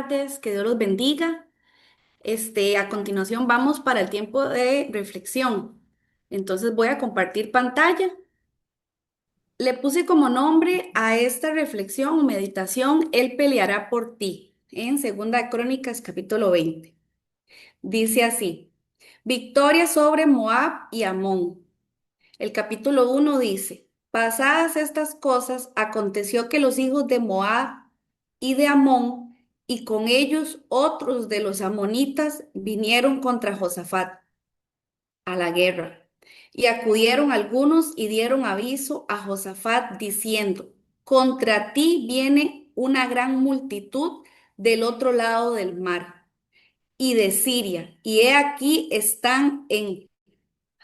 tardes, que Dios los bendiga. A continuación vamos para el tiempo de reflexión. Entonces voy a compartir pantalla. Le puse como nombre a esta reflexión o meditación, Él peleará por ti, en Segunda de Crónicas, capítulo 20. Dice así: Victoria sobre Moab y Amón. El capítulo 1 dice: Pasadas estas cosas, aconteció que los hijos de Moab y de Amón, y con ellos otros de los amonitas, vinieron contra Josafat a la guerra. Y acudieron algunos y dieron aviso a Josafat diciendo: Contra ti viene una gran multitud del otro lado del mar y de Siria, y he aquí están en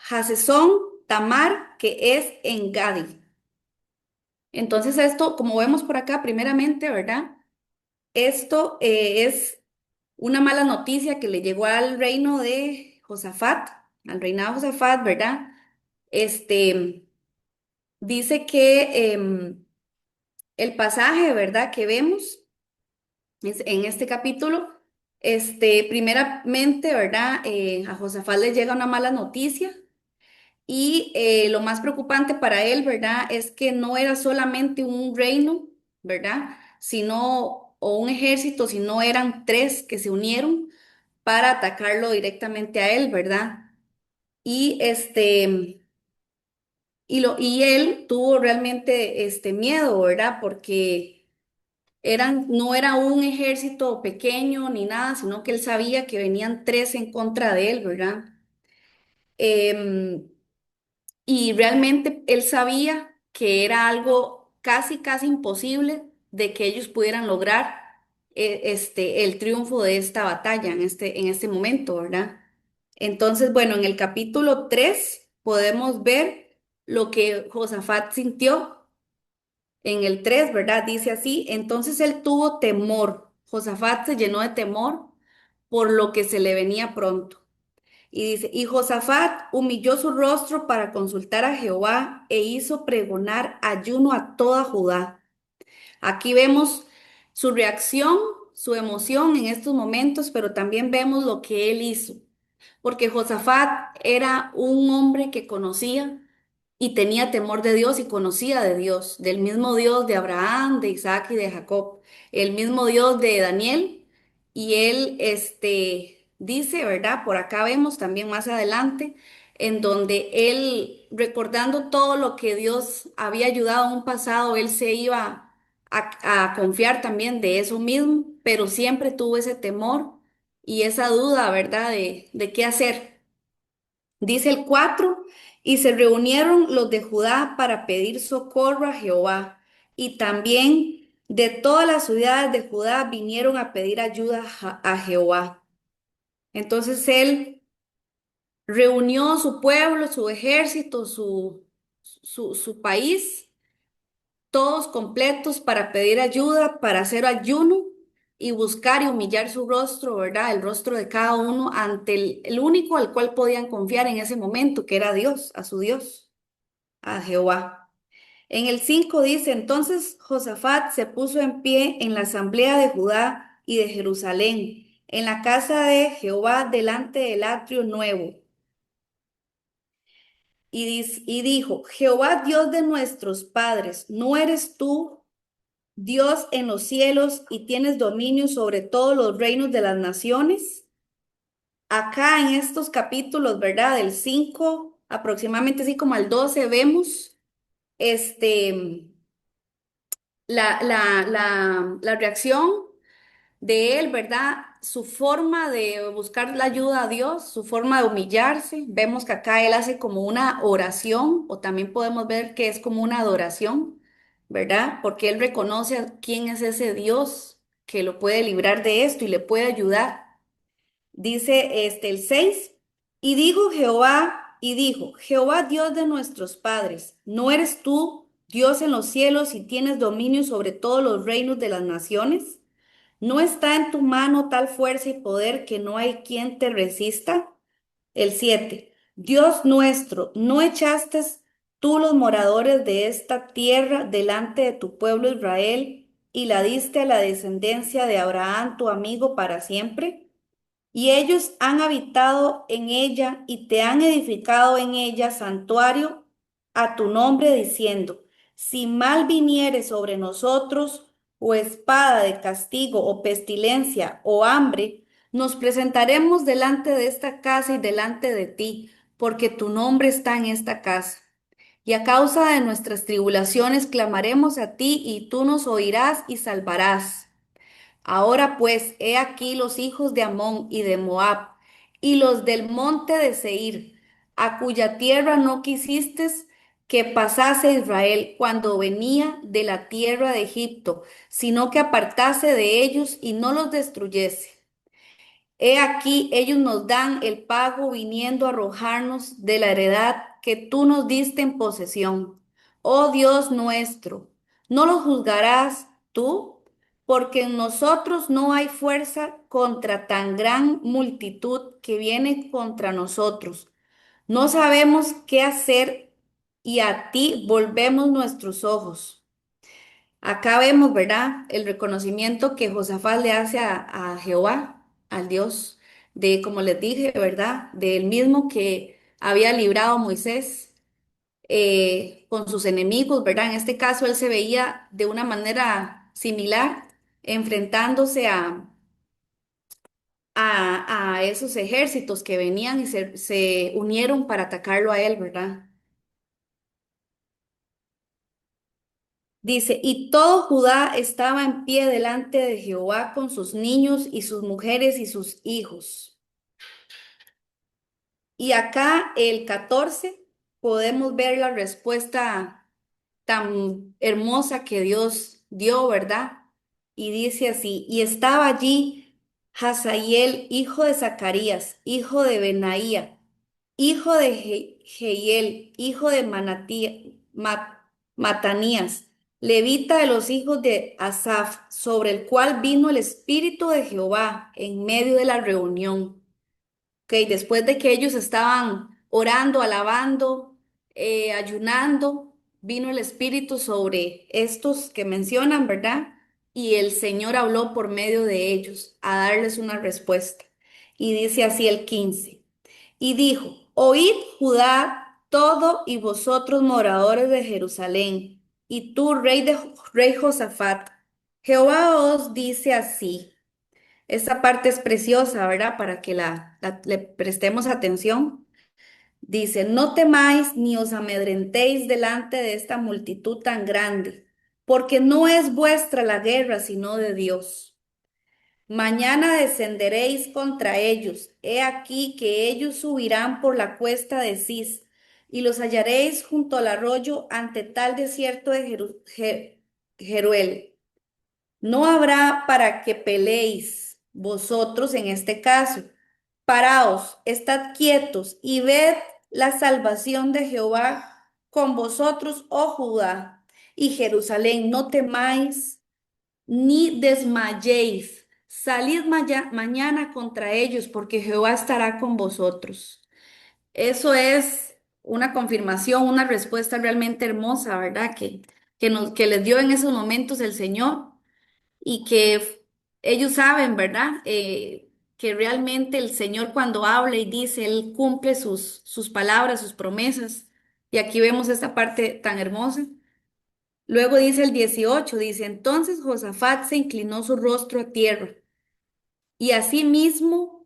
Hasezón Tamar, que es en Gadi. Entonces esto, como vemos por acá, primeramente, ¿verdad? Esto es una mala noticia que le llegó al reino de Josafat, al reinado de Josafat, ¿verdad? Este dice que el pasaje, ¿verdad? Que vemos en este capítulo, primeramente, ¿verdad? A Josafat le llega una mala noticia. Y lo más preocupante para él, ¿verdad? Es que no era solamente un reino, ¿verdad? Sino, o un ejército, sino eran tres que se unieron para atacarlo directamente a él, ¿verdad? Y y él tuvo realmente miedo, ¿verdad? Porque no era un ejército pequeño ni nada, sino que él sabía que venían tres en contra de él, ¿verdad? Em, Y realmente él sabía que era algo casi, casi imposible de que ellos pudieran lograr el triunfo de esta batalla en este momento, ¿verdad? Entonces, bueno, en el capítulo 3 podemos ver lo que Josafat sintió. En el 3, ¿verdad? Dice así: entonces él tuvo temor. Josafat se llenó de temor por lo que se le venía pronto. Y dice: y Josafat humilló su rostro para consultar a Jehová e hizo pregonar ayuno a toda Judá. Aquí vemos su reacción, su emoción en estos momentos, pero también vemos lo que él hizo, porque Josafat era un hombre que conocía y tenía temor de Dios y conocía de Dios, del mismo Dios de Abraham, de Isaac y de Jacob, el mismo Dios de Daniel. Y él, dice, ¿verdad? Por acá vemos también más adelante, en donde él, recordando todo lo que Dios había ayudado en un pasado, él se iba a confiar también de eso mismo, pero siempre tuvo ese temor y esa duda, ¿verdad? De qué hacer. Dice el 4: y se reunieron los de Judá para pedir socorro a Jehová, y también de todas las ciudades de Judá vinieron a pedir ayuda a Jehová. Entonces él reunió su pueblo, su ejército, su país, todos completos para pedir ayuda, para hacer ayuno y buscar y humillar su rostro, ¿verdad? El rostro de cada uno ante el único al cual podían confiar en ese momento, que era Dios, a su Dios, a Jehová. En el 5 dice: entonces Josafat se puso en pie en la asamblea de Judá y de Jerusalén, en la casa de Jehová delante del atrio nuevo, y dijo: Jehová Dios de nuestros padres, ¿no eres tú Dios en los cielos y tienes dominio sobre todos los reinos de las naciones? Acá en estos capítulos, ¿verdad? Del 5 aproximadamente así como al 12 vemos este, la reacción de él, ¿verdad? Su forma de buscar la ayuda a Dios, su forma de humillarse. Vemos que acá él hace como una oración, o también podemos ver que es como una adoración, ¿verdad? Porque él reconoce a quién es ese Dios que lo puede librar de esto y le puede ayudar. Dice el 6: y dijo, Jehová Dios de nuestros padres, ¿no eres tú Dios en los cielos y tienes dominio sobre todos los reinos de las naciones? ¿No está en tu mano tal fuerza y poder que no hay quien te resista? El 7: Dios nuestro, ¿no echaste tú los moradores de esta tierra delante de tu pueblo Israel y la diste a la descendencia de Abraham, tu amigo, para siempre. Y ellos han habitado en ella y te han edificado en ella santuario a tu nombre, diciendo, si mal viniere sobre nosotros, o espada de castigo, o pestilencia, o hambre, nos presentaremos delante de esta casa y delante de ti, porque tu nombre está en esta casa. Y a causa de nuestras tribulaciones clamaremos a ti, y tú nos oirás y salvarás. Ahora pues, he aquí los hijos de Amón y de Moab, y los del monte de Seir, a cuya tierra no quisiste que pasase Israel cuando venía de la tierra de Egipto, sino que apartase de ellos y no los destruyese. He aquí, ellos nos dan el pago viniendo a arrojarnos de la heredad que tú nos diste en posesión. Oh Dios nuestro, ¿no los juzgarás tú? Porque en nosotros no hay fuerza contra tan gran multitud que viene contra nosotros. No sabemos qué hacer y a ti volvemos nuestros ojos. Acá vemos, ¿verdad? El reconocimiento que Josafat le hace a Jehová, al Dios, de, como les dije, ¿verdad? Del mismo que había librado a Moisés con sus enemigos, ¿verdad? En este caso, él se veía de una manera similar, enfrentándose a esos ejércitos que venían y se unieron para atacarlo a él, ¿verdad? Dice, y todo Judá estaba en pie delante de Jehová con sus niños y sus mujeres y sus hijos. Y acá el 14 podemos ver la respuesta tan hermosa que Dios dio, ¿verdad? Y dice así, y estaba allí Hazael, hijo de Zacarías, hijo de Benaía, hijo de Jehiel, hijo de Matanías, levita de los hijos de Asaf, sobre el cual vino el Espíritu de Jehová en medio de la reunión. Ok, después de que ellos estaban orando, alabando, ayunando, vino el Espíritu sobre estos que mencionan, ¿verdad? Y el Señor habló por medio de ellos a darles una respuesta. Y dice así el 15. Y dijo, oíd Judá todo y vosotros moradores de Jerusalén, y tú rey Josafat, Jehová os dice así. Esta parte es preciosa, ¿verdad? Para que le prestemos atención. Dice, no temáis ni os amedrentéis delante de esta multitud tan grande, porque no es vuestra la guerra, sino de Dios. Mañana descenderéis contra ellos. He aquí que ellos subirán por la cuesta de Cis, y los hallaréis junto al arroyo ante tal desierto de Jeruel. No habrá para que peleéis vosotros en este caso. Paraos, estad quietos y ved la salvación de Jehová con vosotros, oh Judá y Jerusalén. No temáis ni desmayéis. Salid mañana contra ellos, porque Jehová estará con vosotros. Eso es una confirmación, una respuesta realmente hermosa, ¿verdad? Que les dio en esos momentos el Señor y que ellos saben, ¿verdad? Que realmente el Señor cuando habla y dice, Él cumple sus palabras, sus promesas. Y aquí vemos esta parte tan hermosa. Luego dice el 18, dice, entonces Josafat se inclinó su rostro a tierra y asimismo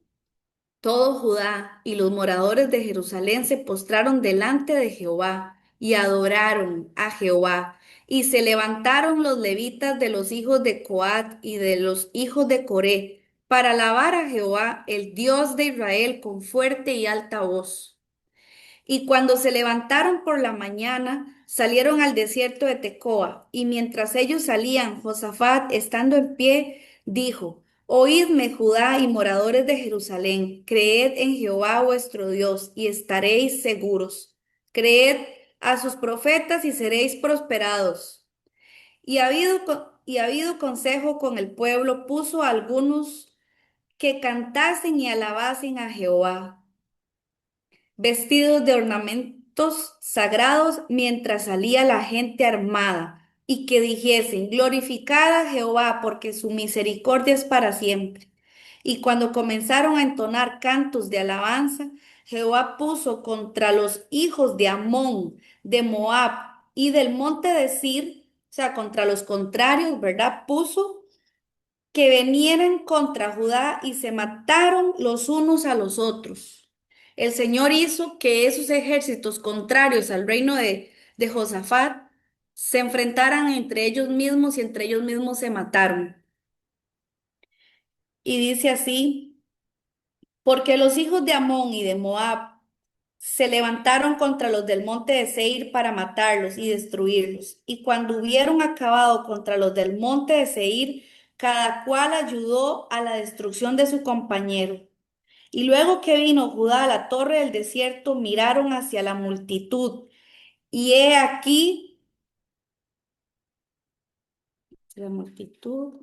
todo Judá y los moradores de Jerusalén se postraron delante de Jehová y adoraron a Jehová. Y se levantaron los levitas de los hijos de Coat y de los hijos de Coré para alabar a Jehová, el Dios de Israel, con fuerte y alta voz. Y cuando se levantaron por la mañana, salieron al desierto de Tecoa, y mientras ellos salían, Josafat, estando en pie, dijo, Oídme, Judá y moradores de Jerusalén, creed en Jehová vuestro Dios, y estaréis seguros. Creed a sus profetas y seréis prosperados. Y habido consejo con el pueblo, puso a algunos que cantasen y alabasen a Jehová vestidos de ornamentos sagrados mientras salía la gente armada. y que dijesen, glorificad a Jehová, porque su misericordia es para siempre. Y cuando comenzaron a entonar cantos de alabanza, Jehová puso contra los hijos de Amón, de Moab y del monte de Sir, o sea, contra los contrarios, ¿verdad? Puso que vinieran contra Judá y se mataron los unos a los otros. El Señor hizo que esos ejércitos contrarios al reino de Josafat se enfrentaran entre ellos mismos y entre ellos mismos se mataron. Y dice así, porque los hijos de Amón y de Moab se levantaron contra los del monte de Seir para matarlos y destruirlos. Y cuando hubieron acabado contra los del monte de Seir, cada cual ayudó a la destrucción de su compañero. Y luego que vino Judá a la torre del desierto, miraron hacia la multitud. Y he aquí, la multitud,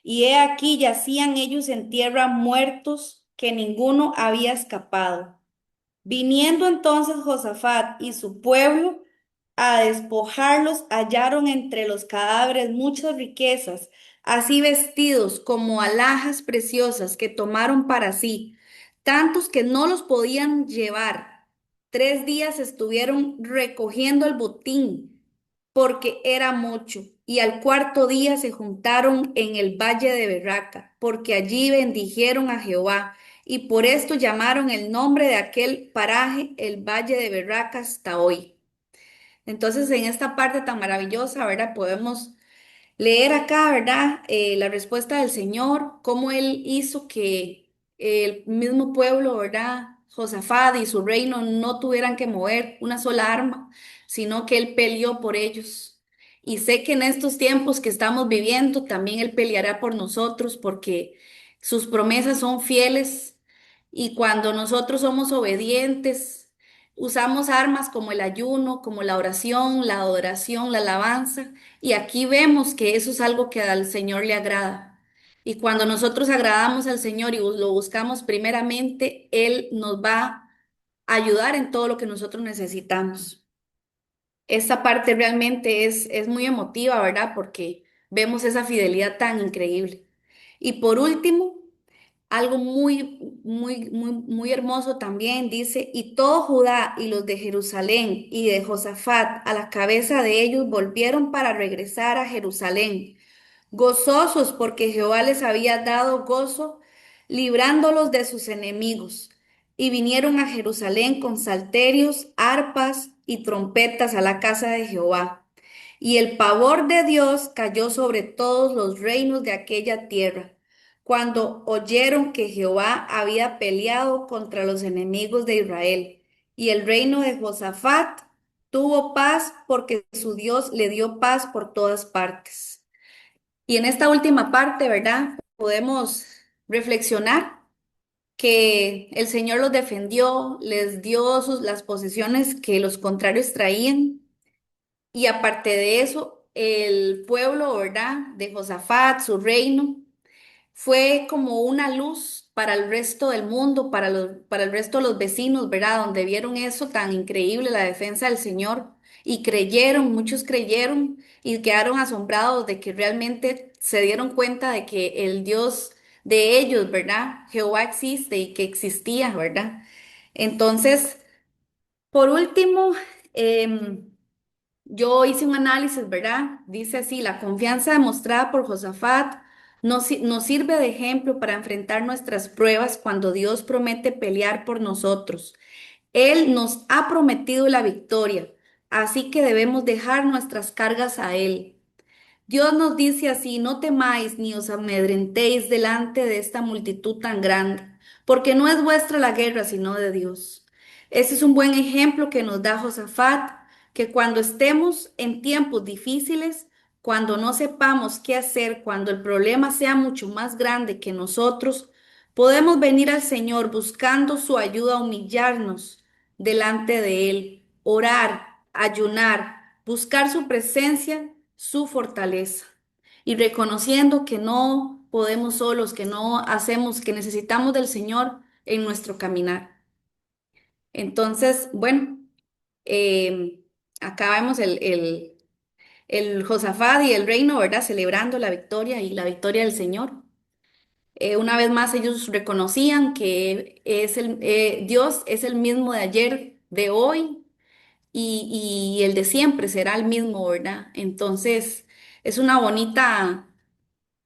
y he aquí yacían ellos en tierra muertos, que ninguno había escapado. Viniendo entonces Josafat y su pueblo a despojarlos, hallaron entre los cadáveres muchas riquezas, así vestidos como alhajas preciosas que tomaron para sí, tantos que no los podían llevar. 3 días estuvieron recogiendo el botín, porque era mucho, y al cuarto día se juntaron en el valle de Berraca, porque allí bendijeron a Jehová, y por esto llamaron el nombre de aquel paraje el valle de Berraca hasta hoy. Entonces, en esta parte tan maravillosa, ¿verdad? Podemos leer acá, ¿verdad? La respuesta del Señor, cómo Él hizo que el mismo pueblo, ¿verdad? Josafat y su reino no tuvieran que mover una sola arma, sino que Él peleó por ellos. Y sé que en estos tiempos que estamos viviendo, también Él peleará por nosotros porque sus promesas son fieles y cuando nosotros somos obedientes, usamos armas como el ayuno, como la oración, la adoración, la alabanza. Y aquí vemos que eso es algo que al Señor le agrada. Y cuando nosotros agradamos al Señor y lo buscamos primeramente, Él nos va a ayudar en todo lo que nosotros necesitamos. Esta parte realmente es muy emotiva, ¿verdad? Porque vemos esa fidelidad tan increíble. Y por último, algo muy hermoso también dice, y todo Judá y los de Jerusalén y de Josafat a la cabeza de ellos volvieron para regresar a Jerusalén, gozosos porque Jehová les había dado gozo, librándolos de sus enemigos. Y vinieron a Jerusalén con salterios, arpas y trompetas a la casa de Jehová. Y el pavor de Dios cayó sobre todos los reinos de aquella tierra, cuando oyeron que Jehová había peleado contra los enemigos de Israel. Y el reino de Josafat tuvo paz porque su Dios le dio paz por todas partes. Y en esta última parte, ¿verdad? Podemos reflexionar que el Señor los defendió, les dio las posesiones que los contrarios traían. Y aparte de eso, el pueblo, ¿verdad? De Josafat, su reino, fue como una luz para el resto del mundo, para el resto de los vecinos, ¿verdad? Donde vieron eso tan increíble, la defensa del Señor, y creyeron, muchos creyeron y quedaron asombrados de que realmente se dieron cuenta de que el Dios de ellos, ¿verdad? Jehová existe y que existía, ¿verdad? Entonces, por último, em, yo hice un análisis, ¿verdad? Dice así, la confianza demostrada por Josafat nos sirve de ejemplo para enfrentar nuestras pruebas cuando Dios promete pelear por nosotros. Él nos ha prometido la victoria, así que debemos dejar nuestras cargas a Él. Dios nos dice así, no temáis ni os amedrentéis delante de esta multitud tan grande, porque no es vuestra la guerra, sino de Dios. Ese es un buen ejemplo que nos da Josafat, que cuando estemos en tiempos difíciles, cuando no sepamos qué hacer, cuando el problema sea mucho más grande que nosotros, podemos venir al Señor buscando su ayuda, humillarnos delante de Él, orar, ayunar, buscar su presencia, su fortaleza y reconociendo que no podemos solos, que no hacemos, que necesitamos del Señor en nuestro caminar. Entonces, bueno, eh, acá vemos el Josafat y el reino, ¿verdad? Celebrando la victoria y la victoria del Señor. Una vez más ellos reconocían que Dios es el mismo de ayer, de hoy y el de siempre será el mismo, ¿verdad? Entonces es una bonita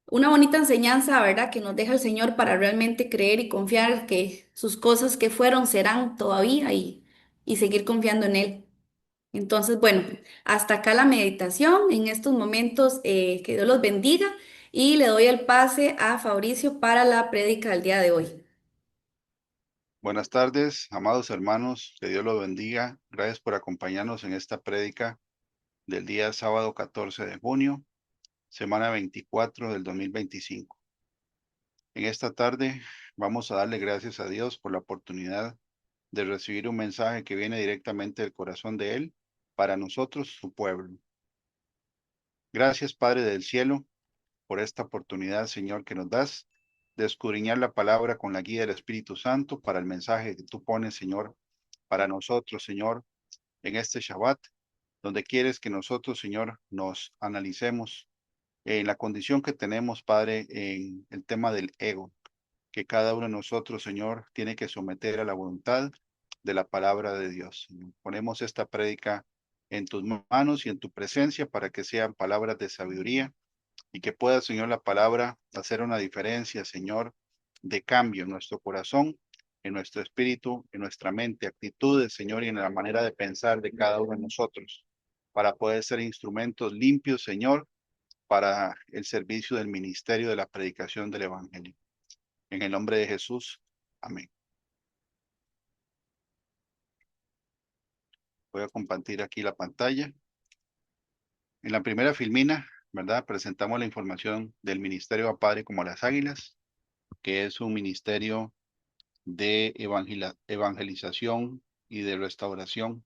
enseñanza, ¿verdad? Que nos deja el Señor para realmente creer y confiar que sus cosas que fueron serán todavía y seguir confiando en Él. Entonces, bueno, hasta acá la meditación. En estos momentos, que Dios los bendiga y le doy el pase a Fabricio para la prédica del día de hoy. Buenas tardes, amados hermanos, que Dios los bendiga. Gracias por acompañarnos en esta prédica del día sábado 14 de junio, semana 24 del 2025. En esta tarde vamos a darle gracias a Dios por la oportunidad de recibir un mensaje que viene directamente del corazón de Él para nosotros, su pueblo. Gracias, Padre del cielo, por esta oportunidad, Señor, que nos das de escudriñar la palabra con la guía del Espíritu Santo para el mensaje que tú pones, Señor, para nosotros, Señor, en este Shabbat, donde quieres que nosotros, Señor, nos analicemos en la condición que tenemos, Padre, en el tema del ego, que cada uno de nosotros, Señor, tiene que someter a la voluntad de la palabra de Dios. Señor. Ponemos esta prédica en tus manos y en tu presencia para que sean palabras de sabiduría y que pueda, Señor, la palabra hacer una diferencia, Señor, de cambio en nuestro corazón, en nuestro espíritu, en nuestra mente, actitudes, Señor, y en la manera de pensar de cada uno de nosotros, para poder ser instrumentos limpios, Señor, para el servicio del ministerio de la predicación del Evangelio. En el nombre de Jesús, amén. Voy a compartir aquí la pantalla. En la primera filmina, ¿verdad? Presentamos la información del Ministerio a Padre como las Águilas, que es un ministerio de evangelización y de restauración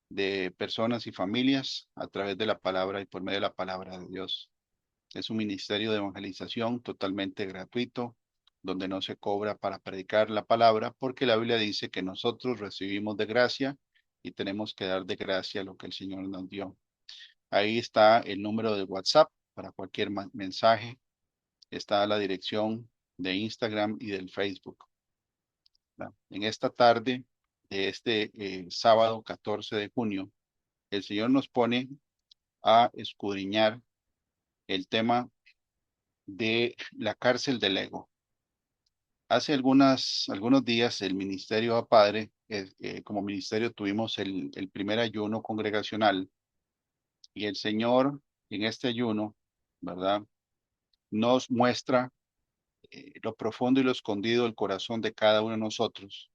de personas y familias a través de la palabra y por medio de la palabra de Dios. Es un ministerio de evangelización totalmente gratuito, donde no se cobra para predicar la palabra, porque la Biblia dice que nosotros recibimos de gracia y tenemos que dar de gracia lo que el Señor nos dio. Ahí está el número de WhatsApp para cualquier mensaje. Está la dirección de Instagram y del Facebook. En esta tarde de este sábado 14 de junio, el Señor nos pone a escudriñar el tema de la cárcel del ego. Hace algunos días el Ministerio a Padre, como ministerio tuvimos el primer ayuno congregacional y el Señor en este ayuno, ¿verdad? Nos muestra lo profundo y lo escondido del corazón de cada uno de nosotros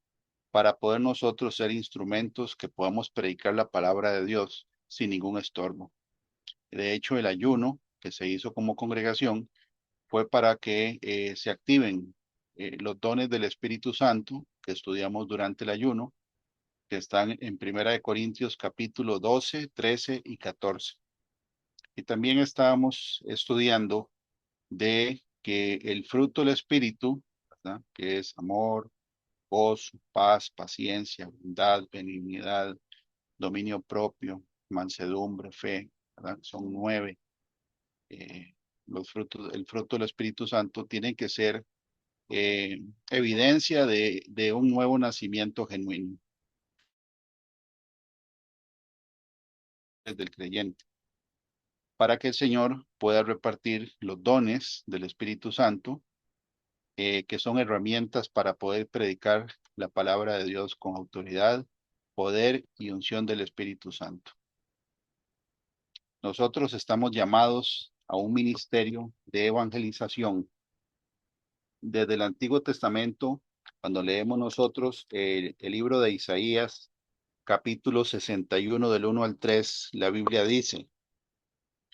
para poder nosotros ser instrumentos que podamos predicar la palabra de Dios sin ningún estorbo. De hecho, el ayuno que se hizo como congregación fue para que se activen los dones del Espíritu Santo que estudiamos durante el ayuno, que están en Primera de Corintios capítulo 12, 13 y 14. Y también estábamos estudiando de que el fruto del Espíritu, ¿verdad? Que es amor, gozo, paz, paciencia, bondad, benignidad, dominio propio, mansedumbre, fe, ¿verdad? Son 9. eh, los frutos, el fruto del Espíritu Santo tiene que ser evidencia de un nuevo nacimiento genuino del creyente, para que el Señor pueda repartir los dones del Espíritu Santo, que son herramientas para poder predicar la palabra de Dios con autoridad, poder y unción del Espíritu Santo. Nosotros estamos llamados a un ministerio de evangelización. Desde el Antiguo Testamento, cuando leemos nosotros el libro de Isaías, capítulo 61 del 1 al 3, la Biblia dice,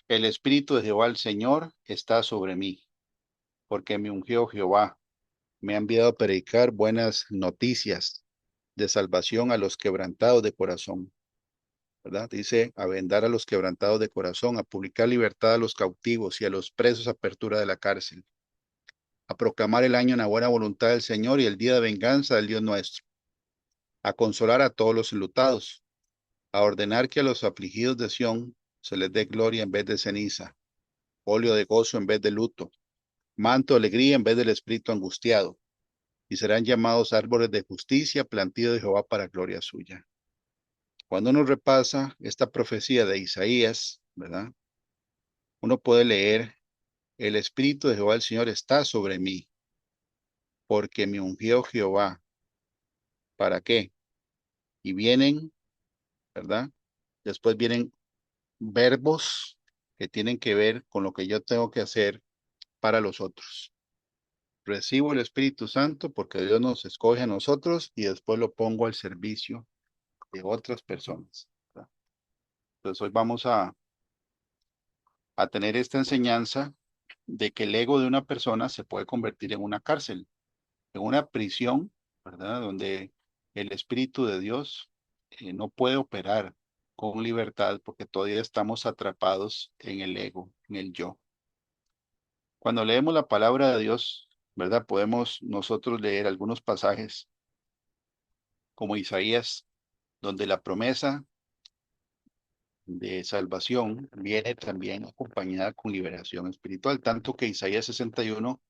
el Espíritu de Jehová el Señor está sobre mí, porque me ungió Jehová, me ha enviado a predicar buenas noticias de salvación a los quebrantados de corazón, ¿verdad? Dice, a vendar a los quebrantados de corazón, a publicar libertad a los cautivos y a los presos apertura de la cárcel, a proclamar el año en la buena voluntad del Señor y el día de venganza del Dios nuestro, a consolar a todos los enlutados, a ordenar que a los afligidos de Sión se les dé gloria en vez de ceniza, óleo de gozo en vez de luto, manto de alegría en vez del espíritu angustiado, y serán llamados árboles de justicia, plantío de Jehová para gloria suya. Cuando uno repasa esta profecía de Isaías, ¿verdad? Uno puede leer, el espíritu de Jehová el Señor está sobre mí, porque me ungió Jehová. ¿Para qué? Y vienen, ¿verdad? Después vienen verbos que tienen que ver con lo que yo tengo que hacer para los otros. Recibo el Espíritu Santo porque Dios nos escoge a nosotros y después lo pongo al servicio de otras personas, ¿verdad? Entonces hoy vamos a tener esta enseñanza de que el ego de una persona se puede convertir en una cárcel, en una prisión, ¿verdad? Donde el Espíritu de Dios no puede operar con libertad porque todavía estamos atrapados en el ego, en el yo. Cuando leemos la palabra de Dios, ¿verdad? Podemos nosotros leer algunos pasajes como Isaías, donde la promesa de salvación viene también acompañada con liberación espiritual, tanto que Isaías 61,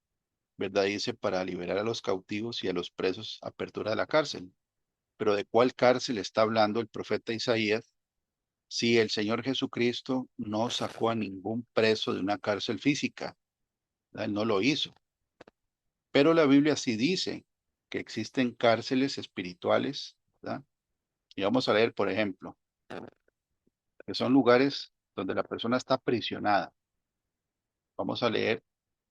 ¿verdad? Dice para liberar a los cautivos y a los presos, apertura de la cárcel. Pero ¿de cuál cárcel está hablando el profeta Isaías? Si el Señor Jesucristo no sacó a ningún preso de una cárcel física, ¿verdad? Él no lo hizo. Pero la Biblia sí dice que existen cárceles espirituales, ¿verdad? Y vamos a leer, por ejemplo, que son lugares donde la persona está aprisionada. Vamos a leer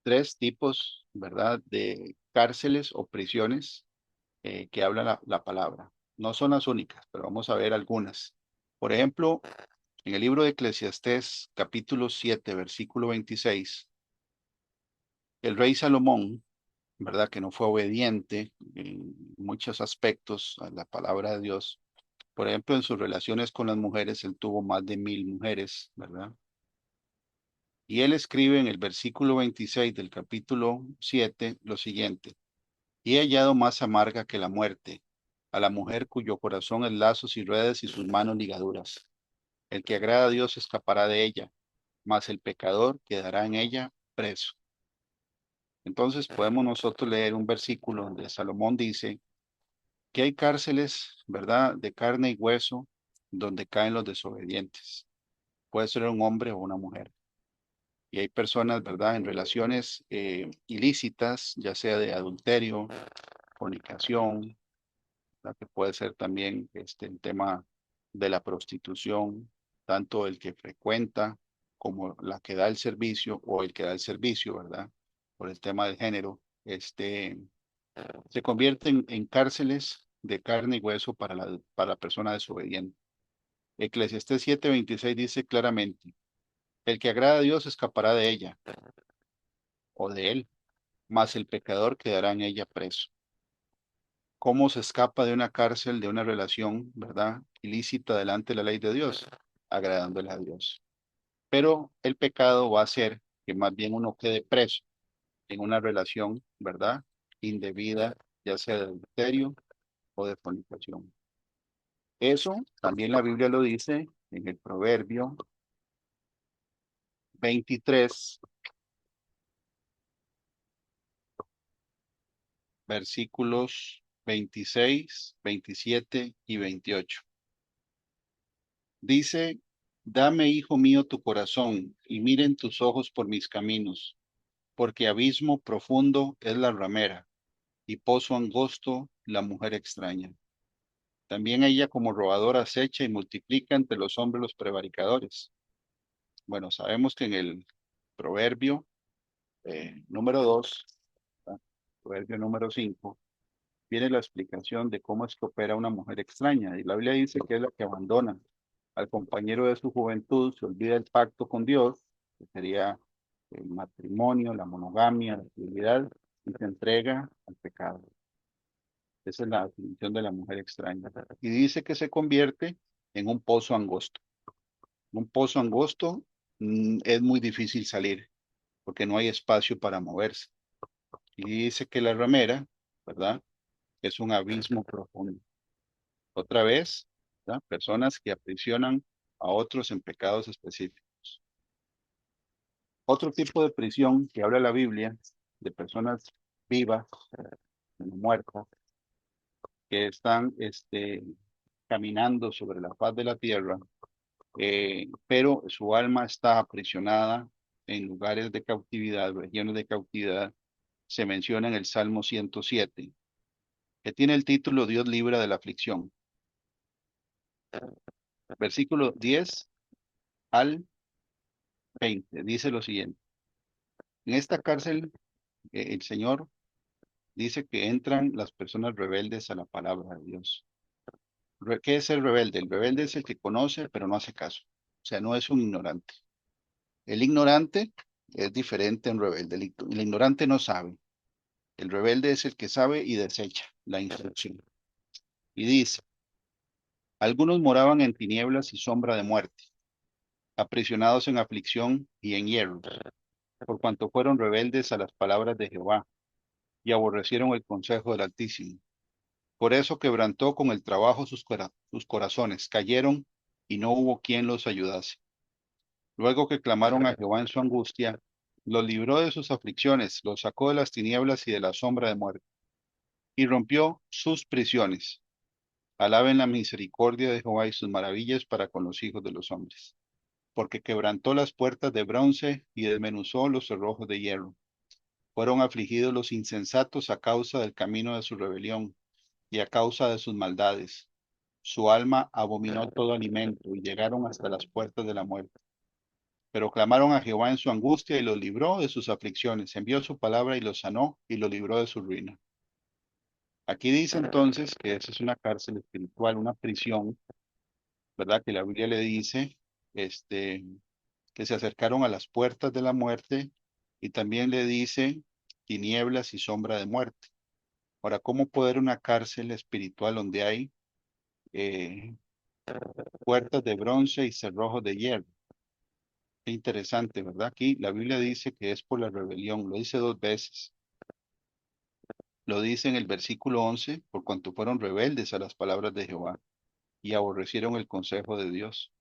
tres tipos, ¿verdad?, de cárceles o prisiones que habla la palabra. No son las únicas, pero vamos a ver algunas. Por ejemplo, en el libro de Eclesiastés, capítulo 7, versículo 26, el rey Salomón, ¿verdad?, que no fue obediente en muchos aspectos a la palabra de Dios. Por ejemplo, en sus relaciones con las mujeres, él tuvo más de 1000 mujeres, ¿verdad? Y él escribe en el versículo 26 del capítulo 7 lo siguiente: y he hallado más amarga que la muerte, a la mujer cuyo corazón es lazos y redes y sus manos ligaduras. El que agrada a Dios escapará de ella, mas el pecador quedará en ella preso. Entonces podemos nosotros leer un versículo donde Salomón dice que hay cárceles, ¿verdad?, de carne y hueso, donde caen los desobedientes. Puede ser un hombre o una mujer. Y hay personas, ¿verdad?, en relaciones ilícitas, ya sea de adulterio, fornicación, ¿verdad?, que puede ser también el tema de la prostitución, tanto el que frecuenta como la que da el servicio o el que da el servicio, ¿verdad? Por el tema del género, se convierten en cárceles de carne y hueso para la persona desobediente. Eclesiastés 7:26 dice claramente: el que agrada a Dios escapará de ella o de él, mas el pecador quedará en ella preso. ¿Cómo se escapa de una cárcel, de una relación, ¿verdad?, ilícita delante de la ley de Dios? Agradándole a Dios. Pero el pecado va a hacer que más bien uno quede preso en una relación, ¿verdad?, indebida, ya sea de adulterio o de fornicación. Eso también la Biblia lo dice en el Proverbio 23, versículos 26, 27 y 28. Dice: dame, hijo mío, tu corazón, y miren tus ojos por mis caminos, porque abismo profundo es la ramera, y pozo angosto la mujer extraña. También ella como robadora acecha y multiplica entre los hombres los prevaricadores. Bueno, sabemos que en el proverbio número 2, proverbio número 5, viene la explicación de cómo es que opera una mujer extraña. Y la Biblia dice que es la que abandona al compañero de su juventud, se olvida el pacto con Dios, que sería el matrimonio, la monogamia, la fidelidad, y se entrega al pecado. Esa es la definición de la mujer extraña. Y dice que se convierte en un pozo angosto. Un pozo angosto es muy difícil salir porque no hay espacio para moverse. Y dice que la ramera, ¿verdad?, es un abismo profundo. Otra vez, ¿verdad?, personas que aprisionan a otros en pecados específicos. Otro tipo de prisión que habla la Biblia de personas vivas, no muertas, que están caminando sobre la faz de la tierra, pero su alma está aprisionada en lugares de cautividad, regiones de cautividad. Se menciona en el Salmo 107, que tiene el título Dios libra de la aflicción. Versículo 10 al 20 dice lo siguiente. En esta cárcel, el Señor dice que entran las personas rebeldes a la palabra de Dios. ¿Qué es el rebelde? El rebelde es el que conoce pero no hace caso. O sea, no es un ignorante. El ignorante es diferente a un rebelde. El ignorante no sabe. El rebelde es el que sabe y desecha la instrucción. Y dice, algunos moraban en tinieblas y sombra de muerte, aprisionados en aflicción y en hierros, por cuanto fueron rebeldes a las palabras de Jehová y aborrecieron el consejo del Altísimo. Por eso quebrantó con el trabajo sus corazones, cayeron y no hubo quien los ayudase. Luego que clamaron a Jehová en su angustia, los libró de sus aflicciones, los sacó de las tinieblas y de la sombra de muerte, y rompió sus prisiones. Alaben la misericordia de Jehová y sus maravillas para con los hijos de los hombres, porque quebrantó las puertas de bronce y desmenuzó los cerrojos de hierro. Fueron afligidos los insensatos a causa del camino de su rebelión y a causa de sus maldades. Su alma abominó todo alimento y llegaron hasta las puertas de la muerte. Pero clamaron a Jehová en su angustia y los libró de sus aflicciones. Envió su palabra y los sanó y los libró de su ruina. Aquí dice entonces que esa es una cárcel espiritual, una prisión, ¿verdad? Que la Biblia le dice, este, que se acercaron a las puertas de la muerte y también le dice tinieblas y sombra de muerte. Ahora, ¿cómo poder una cárcel espiritual donde hay eh, puertas de bronce y cerrojos de hierro? Qué interesante, ¿verdad? Aquí la Biblia dice que es por la rebelión, lo dice dos veces. Lo dice en el versículo 11, por cuanto fueron rebeldes a las palabras de Jehová y aborrecieron el consejo de Dios.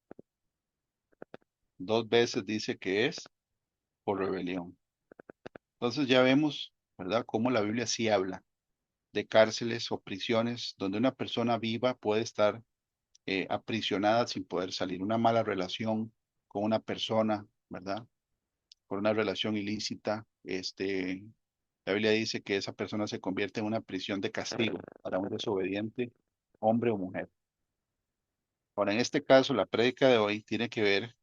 Dos veces dice que es por rebelión. Entonces ya vemos, ¿verdad?, cómo la Biblia sí habla de cárceles o prisiones donde una persona viva puede estar aprisionada sin poder salir. Una mala relación con una persona, ¿verdad? Por una relación ilícita, la Biblia dice que esa persona se convierte en una prisión de castigo para un desobediente, hombre o mujer. Ahora, en este caso, la prédica de hoy tiene que ver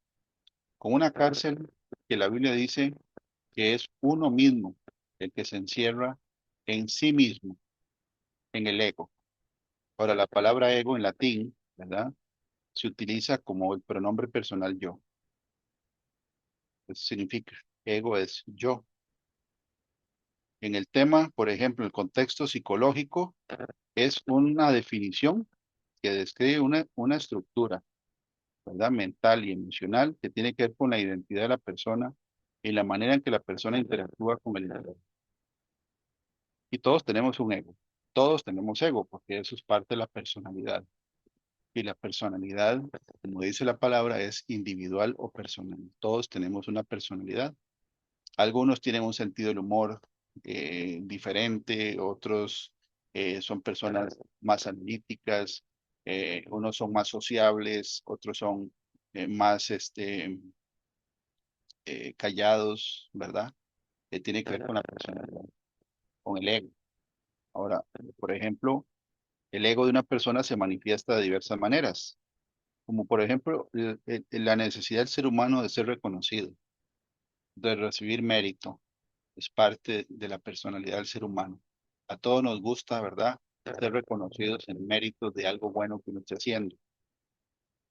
con una cárcel que la Biblia dice que es uno mismo el que se encierra en sí mismo, en el ego. Ahora, la palabra ego en latín, ¿verdad? Se utiliza como el pronombre personal yo. Eso significa, ego es yo. En el tema, por ejemplo, el contexto psicológico es una definición que describe una estructura, ¿verdad? Mental y emocional que tiene que ver con la identidad de la persona y la manera en que la persona interactúa con el entorno. Y todos tenemos un ego. Todos tenemos ego porque eso es parte de la personalidad. Y la personalidad, como dice la palabra, es individual o personal. Todos tenemos una personalidad. Algunos tienen un sentido del humor diferente, otros son personas más analíticas, unos son más sociables, otros son más callados, ¿verdad? Tiene que ver con la personalidad, con el ego. Ahora, por ejemplo, el ego de una persona se manifiesta de diversas maneras, como por ejemplo la necesidad del ser humano de ser reconocido, de recibir mérito, es parte de la personalidad del ser humano. A todos nos gusta, ¿verdad?, ser reconocidos en méritos de algo bueno que uno esté haciendo.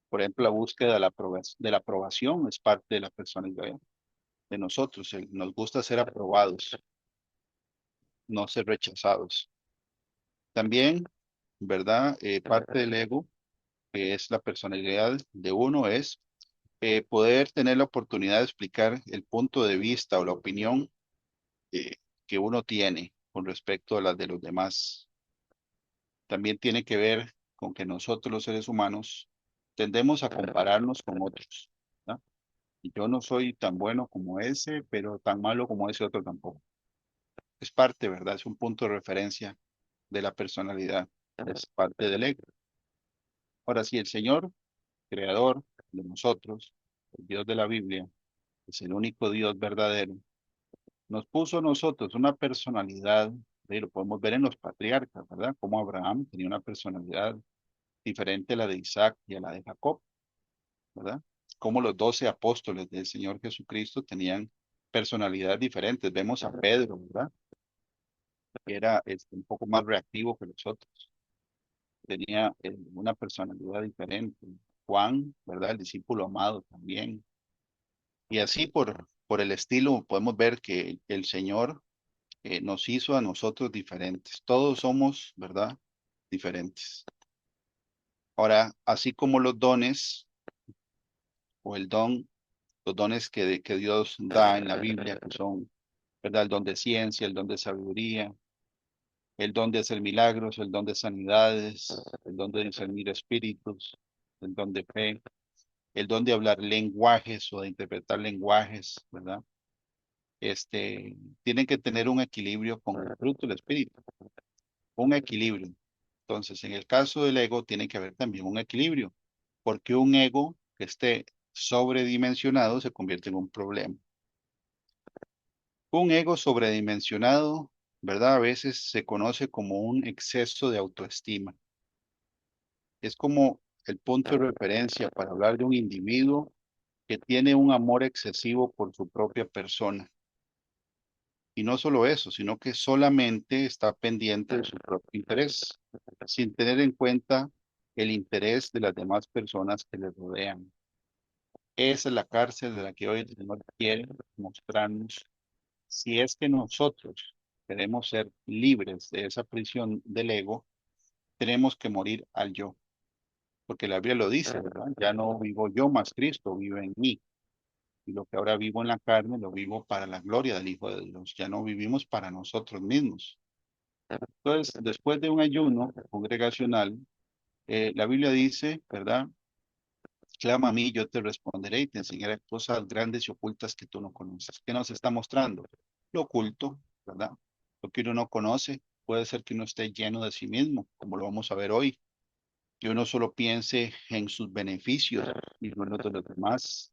Por ejemplo, la búsqueda de la aprobación es parte de la personalidad de nosotros. Nos gusta ser aprobados, no ser rechazados. También, ¿verdad? Parte del ego, que es la personalidad de uno, es poder tener la oportunidad de explicar el punto de vista o la opinión eh, que uno tiene con respecto a las de los demás. También tiene que ver con que nosotros los seres humanos tendemos a compararnos con otros, ¿no? Y yo no soy tan bueno como ese, pero tan malo como ese otro tampoco. Es parte, ¿verdad? Es un punto de referencia de la personalidad, es parte del ego. Ahora, si el Señor, creador de nosotros, el Dios de la Biblia, es el único Dios verdadero, nos puso a nosotros una personalidad, y lo podemos ver en los patriarcas, ¿verdad? Como Abraham tenía una personalidad diferente a la de Isaac y a la de Jacob, ¿verdad? Como los 12 apóstoles del Señor Jesucristo tenían personalidades diferentes. Vemos a Pedro, ¿verdad? Que era un poco más reactivo que los otros. Tenía una personalidad diferente. Juan, ¿verdad? El discípulo amado también. Y así por el estilo podemos ver que el Señor nos hizo a nosotros diferentes. Todos somos, ¿verdad? Diferentes. Ahora, así como los dones o el don, los dones que Dios da en la Biblia, que son, ¿verdad? El don de ciencia, el don de sabiduría, el don de hacer milagros, el don de sanidades, el don de discernir espíritus, el don de fe, el don de hablar lenguajes o de interpretar lenguajes, ¿verdad? Tienen que tener un equilibrio con el fruto del espíritu, un equilibrio. Entonces, en el caso del ego, tiene que haber también un equilibrio, porque un ego que esté sobredimensionado se convierte en un problema. Un ego sobredimensionado, ¿verdad? A veces se conoce como un exceso de autoestima. Es como el punto de referencia para hablar de un individuo que tiene un amor excesivo por su propia persona. Y no solo eso, sino que solamente está pendiente de su propio interés, sin tener en cuenta el interés de las demás personas que le rodean. Esa es la cárcel de la que hoy el Señor quiere mostrarnos. Si es que nosotros queremos ser libres de esa prisión del ego, tenemos que morir al yo, porque la Biblia lo dice, ¿verdad? Ya no vivo yo, más Cristo vive en mí. Y lo que ahora vivo en la carne, lo vivo para la gloria del Hijo de Dios. Ya no vivimos para nosotros mismos. Entonces, después de un ayuno congregacional, la Biblia dice, ¿verdad? Clama a mí, yo te responderé y te enseñaré cosas grandes y ocultas que tú no conoces. ¿Qué nos está mostrando? Lo oculto, ¿verdad? Lo que uno no conoce. Puede ser que uno esté lleno de sí mismo, como lo vamos a ver hoy. Que uno solo piense en sus beneficios y no en los de los demás.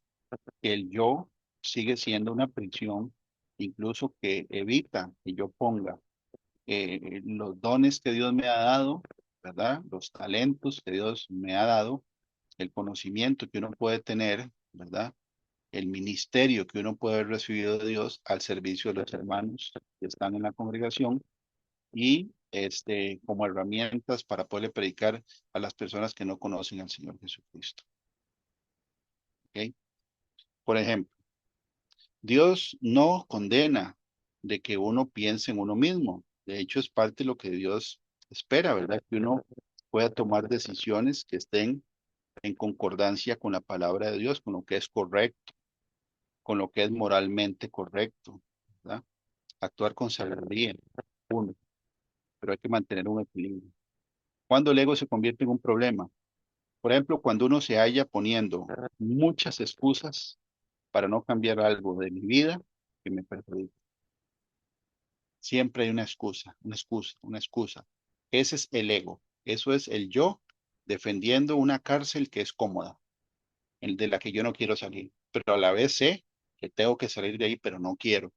Que el yo sigue siendo una prisión, incluso que evita que yo ponga los dones que Dios me ha dado, ¿verdad? Los talentos que Dios me ha dado, el conocimiento que uno puede tener, ¿verdad? El ministerio que uno puede haber recibido de Dios al servicio de los hermanos que están en la congregación y como herramientas para poderle predicar a las personas que no conocen al Señor Jesucristo. ¿Ok? Por ejemplo, Dios no condena de que uno piense en uno mismo. De hecho, es parte de lo que Dios espera, ¿verdad? Que uno pueda tomar decisiones que estén en concordancia con la palabra de Dios, con lo que es correcto, con lo que es moralmente correcto, ¿verdad? Actuar con sabiduría, uno, pero hay que mantener un equilibrio. Cuando el ego se convierte en un problema, por ejemplo, cuando uno se halla poniendo muchas excusas para no cambiar algo de mi vida que me perjudica. Siempre hay una excusa, una excusa, una excusa. Ese es el ego. Eso es el yo defendiendo una cárcel que es cómoda, el de la que yo no quiero salir, pero a la vez sé que tengo que salir de ahí, pero no quiero.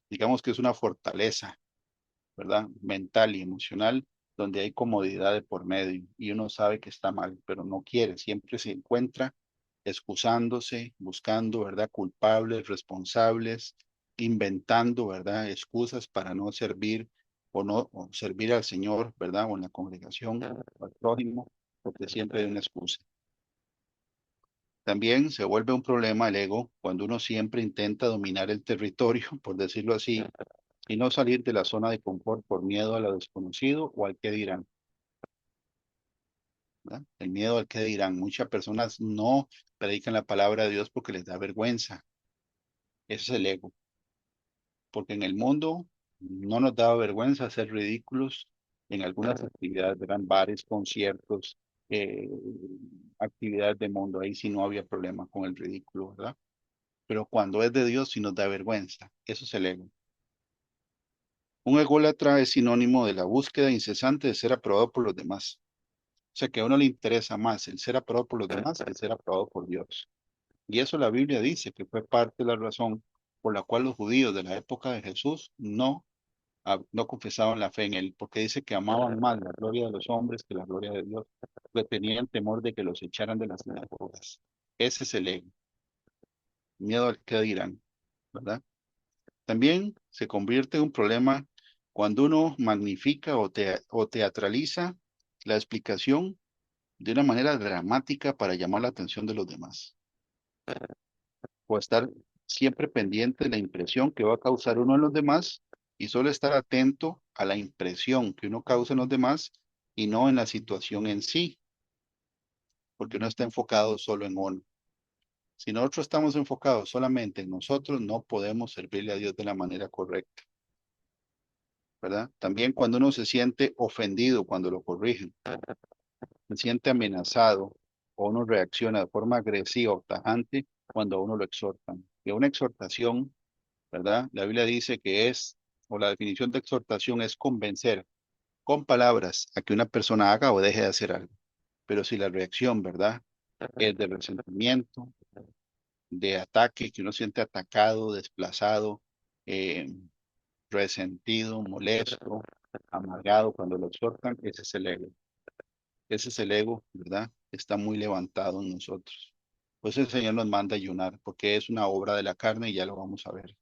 Digamos que es una fortaleza, ¿verdad? Mental y emocional, donde hay comodidad de por medio y uno sabe que está mal, pero no quiere. Siempre se encuentra excusándose, buscando, ¿verdad? Culpables, responsables, inventando, ¿verdad? Excusas para no servir o no o servir al Señor, ¿verdad? O en la congregación, o al prójimo, porque siempre hay una excusa. También se vuelve un problema el ego cuando uno siempre intenta dominar el territorio, por decirlo así, y no salir de la zona de confort por miedo a lo desconocido o al que dirán, ¿verdad? El miedo al que dirán. Muchas personas no predican la palabra de Dios porque les da vergüenza. Ese es el ego, porque en el mundo no nos da vergüenza ser ridículos en algunas actividades, ¿verdad? Bares, conciertos, eh, actividades de mundo. Ahí sí no había problema con el ridículo, ¿verdad? Pero cuando es de Dios sí nos da vergüenza. Eso es el ego. Un ególatra es sinónimo de la búsqueda incesante de ser aprobado por los demás. O sea que a uno le interesa más el ser aprobado por los demás que el ser aprobado por Dios. Y eso la Biblia dice que fue parte de la razón por la cual los judíos de la época de Jesús no confesaban la fe en él, porque dice que amaban más la gloria de los hombres que la gloria de Dios, porque tenían temor de que los echaran de las sinagogas. Ese es el ego, miedo al que dirán, ¿verdad? También se convierte en un problema cuando uno magnifica o teatraliza la explicación de una manera dramática para llamar la atención de los demás, o estar siempre pendiente de la impresión que va a causar uno en los demás y solo estar atento a la impresión que uno causa en los demás y no en la situación en sí, porque uno está enfocado solo en uno. Si nosotros estamos enfocados solamente en nosotros, no podemos servirle a Dios de la manera correcta, ¿verdad? También cuando uno se siente ofendido cuando lo corrigen, se siente amenazado o uno reacciona de forma agresiva o tajante cuando a uno lo exhortan. Que una exhortación, ¿verdad? La Biblia dice que o la definición de exhortación es convencer con palabras a que una persona haga o deje de hacer algo. Pero si la reacción, ¿verdad? Es de resentimiento, de ataque, que uno siente atacado, desplazado, eh, resentido, molesto, amargado cuando lo exhortan, ese es el ego. Ese es el ego, ¿verdad? Está muy levantado en nosotros. Pues el Señor nos manda a ayunar, porque es una obra de la carne y ya lo vamos a ver.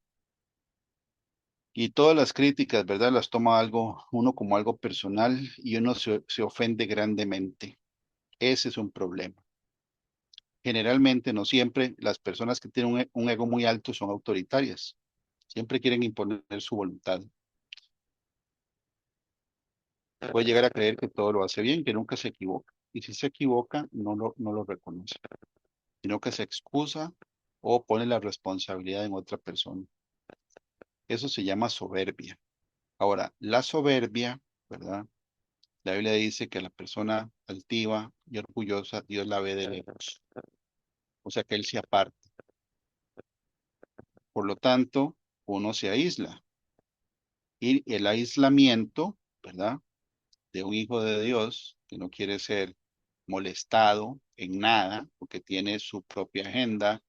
Y todas las críticas, ¿verdad? Las toma uno como algo personal y uno se ofende grandemente. Ese es un problema. Generalmente, no siempre, las personas que tienen un ego muy alto son autoritarias. Siempre quieren imponer su voluntad. Puede llegar a creer que todo lo hace bien, que nunca se equivoca. Y si se equivoca, no lo reconoce, sino que se excusa o pone la responsabilidad en otra persona. Eso se llama soberbia. Ahora, la soberbia, ¿verdad? La Biblia dice que a la persona altiva y orgullosa, Dios la ve de lejos. O sea que Él se aparta. Por lo tanto, uno se aísla. Y el aislamiento, ¿verdad? De un hijo de Dios que no quiere ser molestado en nada, porque tiene su propia agenda,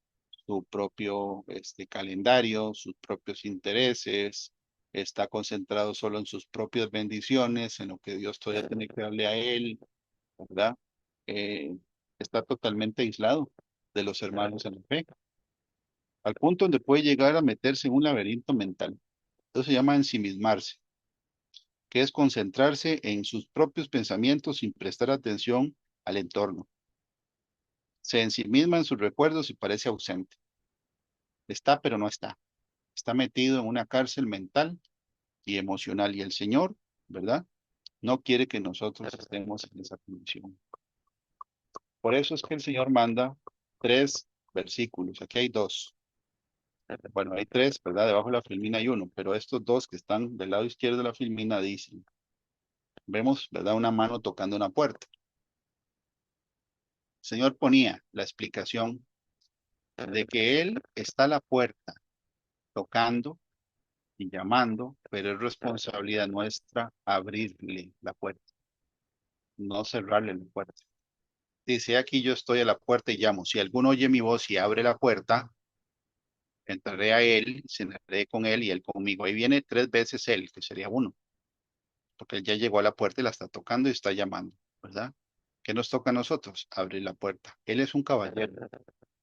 su propio calendario, sus propios intereses, está concentrado solo en sus propias bendiciones, en lo que Dios todavía tiene que darle a él, ¿verdad? Eh, Está totalmente aislado de los hermanos en la fe, al punto donde puede llegar a meterse en un laberinto mental. Eso se llama ensimismarse, que es concentrarse en sus propios pensamientos sin prestar atención al entorno. Se ensimisma en sus recuerdos y parece ausente. Está, pero no está. Está metido en una cárcel mental y emocional. Y el Señor, ¿verdad? No quiere que nosotros estemos en esa condición. Por eso es que el Señor manda 3 versículos. Aquí hay 2. Bueno, hay 3, ¿verdad? Debajo de la filmina hay uno, pero estos 2 que están del lado izquierdo de la filmina dicen, vemos, ¿verdad? Una mano tocando una puerta. El Señor ponía la explicación de que Él está a la puerta tocando y llamando, pero es responsabilidad nuestra abrirle la puerta, no cerrarle la puerta. Dice, aquí yo estoy a la puerta y llamo. Si alguno oye mi voz y abre la puerta, entraré a él, cenaré con él y él conmigo. Ahí viene 3 veces él, que sería uno, porque él ya llegó a la puerta y la está tocando y está llamando, ¿verdad? ¿Qué nos toca a nosotros? Abrir la puerta. Él es un caballero.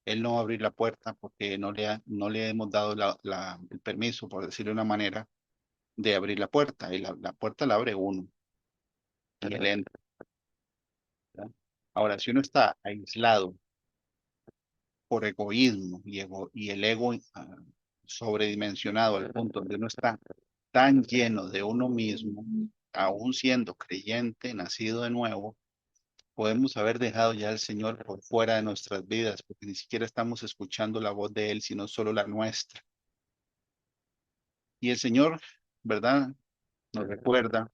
Él no va a abrir la puerta porque no le hemos dado el permiso, por decirlo de una manera, de abrir la puerta. Y la puerta la abre uno y él entra, ¿verdad? Ahora, si uno está aislado por egoísmo y el ego sobredimensionado al punto donde uno está tan lleno de uno mismo, aún siendo creyente, nacido de nuevo, podemos haber dejado ya al Señor por fuera de nuestras vidas, porque ni siquiera estamos escuchando la voz de Él, sino solo la nuestra. Y el Señor, ¿verdad? Nos recuerda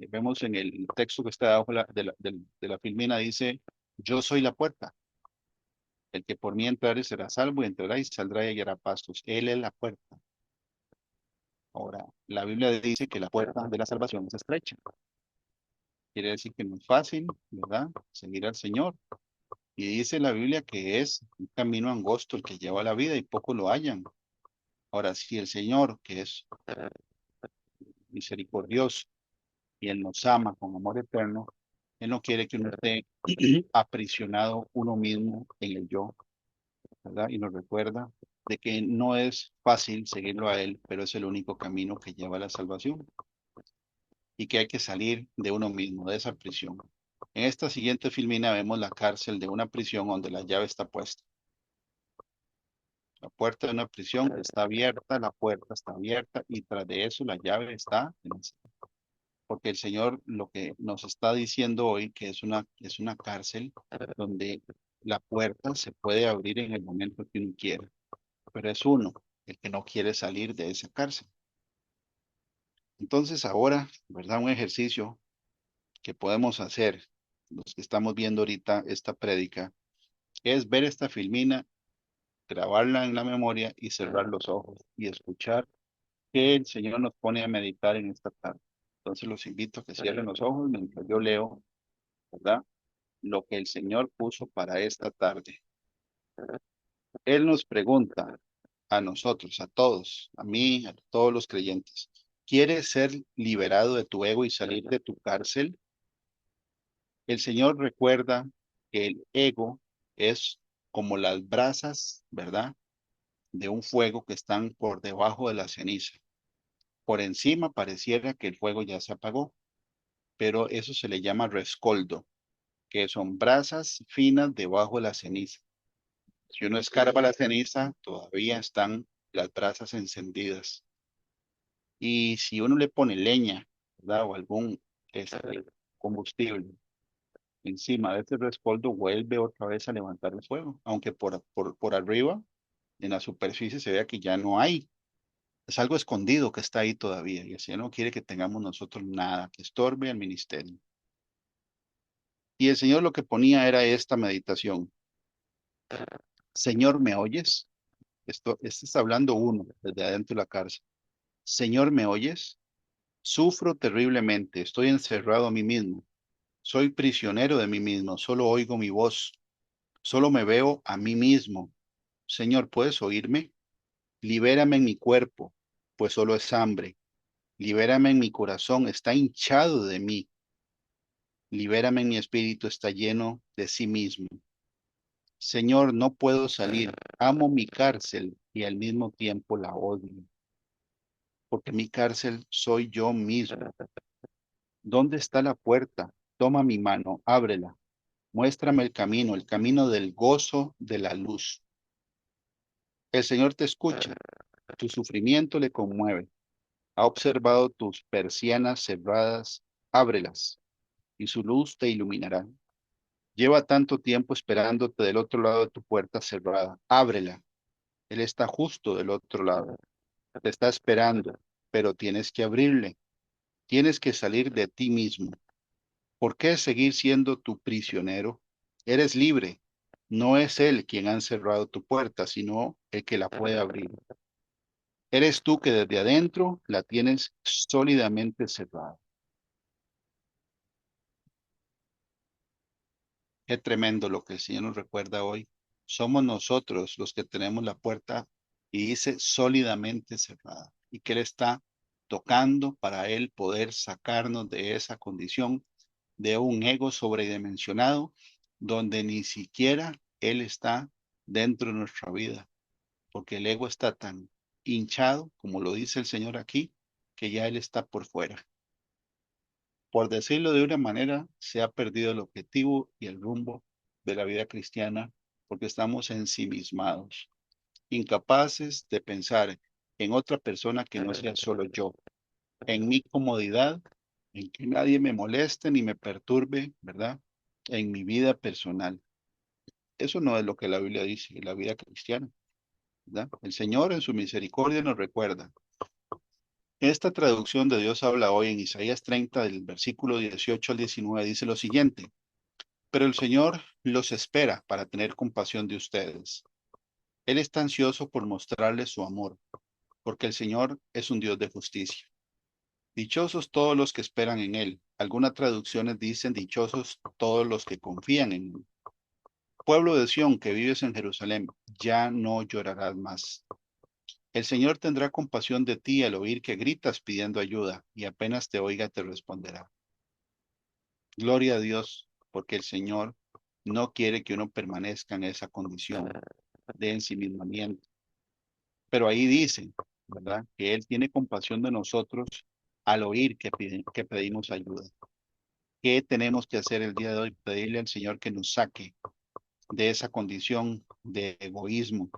vemos en el texto que está abajo de la filmina, dice, yo soy la puerta. El que por mí entrare será salvo, y entrará y saldrá y hallará pastos. Él es la puerta. Ahora, la Biblia dice que la puerta de la salvación es estrecha. Quiere decir que no es fácil, ¿verdad? Seguir al Señor. Y dice la Biblia que es un camino angosto el que lleva a la vida y pocos lo hallan. Ahora, si el Señor, que es misericordioso y Él nos ama con amor eterno, Él no quiere que uno esté aprisionado uno mismo en el yo, ¿verdad? Y nos recuerda de que no es fácil seguirlo a Él, pero es el único camino que lleva a la salvación y que hay que salir de uno mismo, de esa prisión. En esta siguiente filmina vemos la cárcel de una prisión donde la llave está puesta. La puerta de una prisión está abierta, la puerta está abierta y tras de eso la llave está en el centro. Porque el Señor lo que nos está diciendo hoy que es una cárcel donde la puerta se puede abrir en el momento que uno quiera, pero es uno el que no quiere salir de esa cárcel. Entonces ahora, ¿verdad? Un ejercicio que podemos hacer, los que estamos viendo ahorita esta prédica, es ver esta filmina, grabarla en la memoria y cerrar los ojos y escuchar que el Señor nos pone a meditar en esta tarde. Entonces los invito a que cierren los ojos mientras yo leo, ¿verdad? Lo que el Señor puso para esta tarde. Él nos pregunta a nosotros, a todos, a mí, a todos los creyentes, ¿quieres ser liberado de tu ego y salir de tu cárcel? El Señor recuerda que el ego es como las brasas, ¿verdad? De un fuego que están por debajo de la ceniza. Por encima pareciera que el fuego ya se apagó, pero eso se le llama rescoldo, que son brasas finas debajo de la ceniza. Si uno escarba la ceniza, todavía están las brasas encendidas. Y si uno le pone leña, ¿verdad? O algún combustible encima de este rescoldo, vuelve otra vez a levantar el fuego, aunque por arriba, en la superficie, se vea que ya no hay. Es algo escondido que está ahí todavía. Y el Señor no quiere que tengamos nosotros nada que estorbe al ministerio. Y el Señor lo que ponía era esta meditación. Señor, ¿me oyes? Esto está hablando uno desde adentro de la cárcel. Señor, ¿me oyes? Sufro terriblemente, estoy encerrado a mí mismo. Soy prisionero de mí mismo, solo oigo mi voz, solo me veo a mí mismo. Señor, ¿puedes oírme? Libérame en mi cuerpo, pues solo es hambre. Libérame en mi corazón, está hinchado de mí. Libérame en mi espíritu, está lleno de sí mismo. Señor, no puedo salir. Amo mi cárcel y al mismo tiempo la odio, porque mi cárcel soy yo mismo. ¿Dónde está la puerta? Toma mi mano, ábrela. Muéstrame el camino del gozo de la luz. El Señor te escucha, tu sufrimiento le conmueve. Ha observado tus persianas cerradas, ábrelas, y su luz te iluminará. Lleva tanto tiempo esperándote del otro lado de tu puerta cerrada. Ábrela. Él está justo del otro lado. Te está esperando, pero tienes que abrirle. Tienes que salir de ti mismo. ¿Por qué seguir siendo tu prisionero? Eres libre. No es él quien ha encerrado tu puerta, sino el que la puede abrir. Eres tú que desde adentro la tienes sólidamente cerrada. Qué tremendo lo que el Señor nos recuerda hoy. Somos nosotros los que tenemos la puerta y dice sólidamente cerrada. Y que Él está tocando para Él poder sacarnos de esa condición de un ego sobredimensionado donde ni siquiera Él está dentro de nuestra vida, porque el ego está tan hinchado, como lo dice el Señor aquí, que ya Él está por fuera. Por decirlo de una manera, se ha perdido el objetivo y el rumbo de la vida cristiana porque estamos ensimismados, incapaces de pensar en otra persona que no sea solo yo, en mi comodidad, en que nadie me moleste ni me perturbe, ¿verdad? En mi vida personal. Eso no es lo que la Biblia dice, en la vida cristiana, ¿verdad? El Señor en su misericordia nos recuerda, Esta traducción de Dios habla hoy en Isaías 30, del versículo 18 al 19, dice lo siguiente: pero el Señor los espera para tener compasión de ustedes. Él está ansioso por mostrarles su amor, porque el Señor es un Dios de justicia. Dichosos todos los que esperan en Él. Algunas traducciones dicen dichosos todos los que confían en Él. Pueblo de Sión que vives en Jerusalén, ya no llorarás más. El Señor tendrá compasión de ti al oír que gritas pidiendo ayuda, y apenas te oiga te responderá. Gloria a Dios, porque el Señor no quiere que uno permanezca en esa condición de ensimismamiento. Pero ahí dice, ¿verdad? Que Él tiene compasión de nosotros al oír que pedimos ayuda. ¿Qué tenemos que hacer el día de hoy? Pedirle al Señor que nos saque de esa condición de egoísmo,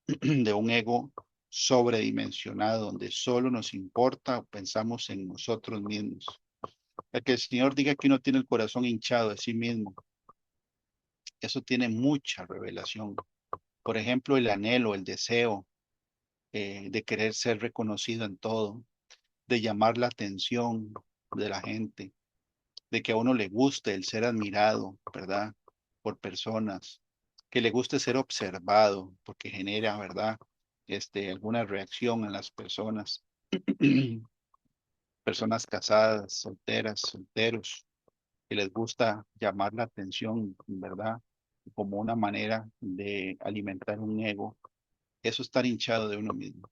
de un ego sobredimensionado, donde solo nos importa o pensamos en nosotros mismos. El que el Señor diga que uno tiene el corazón hinchado de sí mismo, eso tiene mucha revelación. Por ejemplo, el anhelo, el deseo de querer ser reconocido en todo, de llamar la atención de la gente, de que a uno le guste el ser admirado, ¿verdad? Por personas, que le guste ser observado, porque genera, ¿verdad? Alguna reacción en las personas, personas casadas, solteras, solteros, que les gusta llamar la atención, ¿verdad? Como una manera de alimentar un ego. Eso es estar hinchado de uno mismo.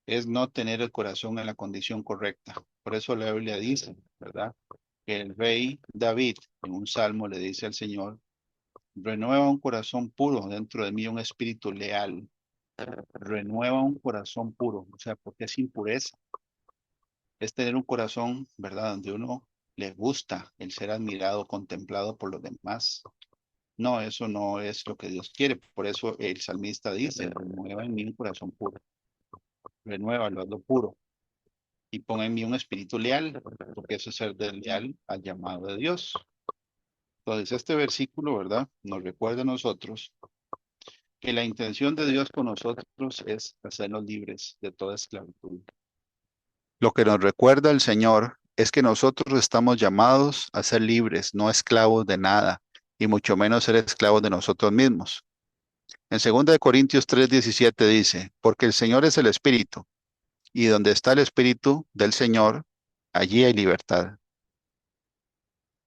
Es no tener el corazón en la condición correcta. Por eso la Biblia dice, ¿verdad? Que el rey David en un salmo le dice al Señor: renueva un corazón puro dentro de mí, un espíritu leal. Renueva un corazón puro, o sea, porque es impureza. Es tener un corazón, ¿verdad? Donde uno le gusta el ser admirado, contemplado por los demás. No, eso no es lo que Dios quiere. Por eso el salmista dice: renueva en mí un corazón puro. Renueva lo puro. Y pon en mí un espíritu leal, porque eso es ser leal al llamado de Dios. Entonces, este versículo, ¿verdad? Nos recuerda a nosotros que la intención de Dios con nosotros es hacernos libres de toda esclavitud. Lo que nos recuerda el Señor es que nosotros estamos llamados a ser libres, no esclavos de nada, y mucho menos ser esclavos de nosotros mismos. En 2 Corintios 3:17 dice: porque el Señor es el Espíritu, y donde está el Espíritu del Señor, allí hay libertad.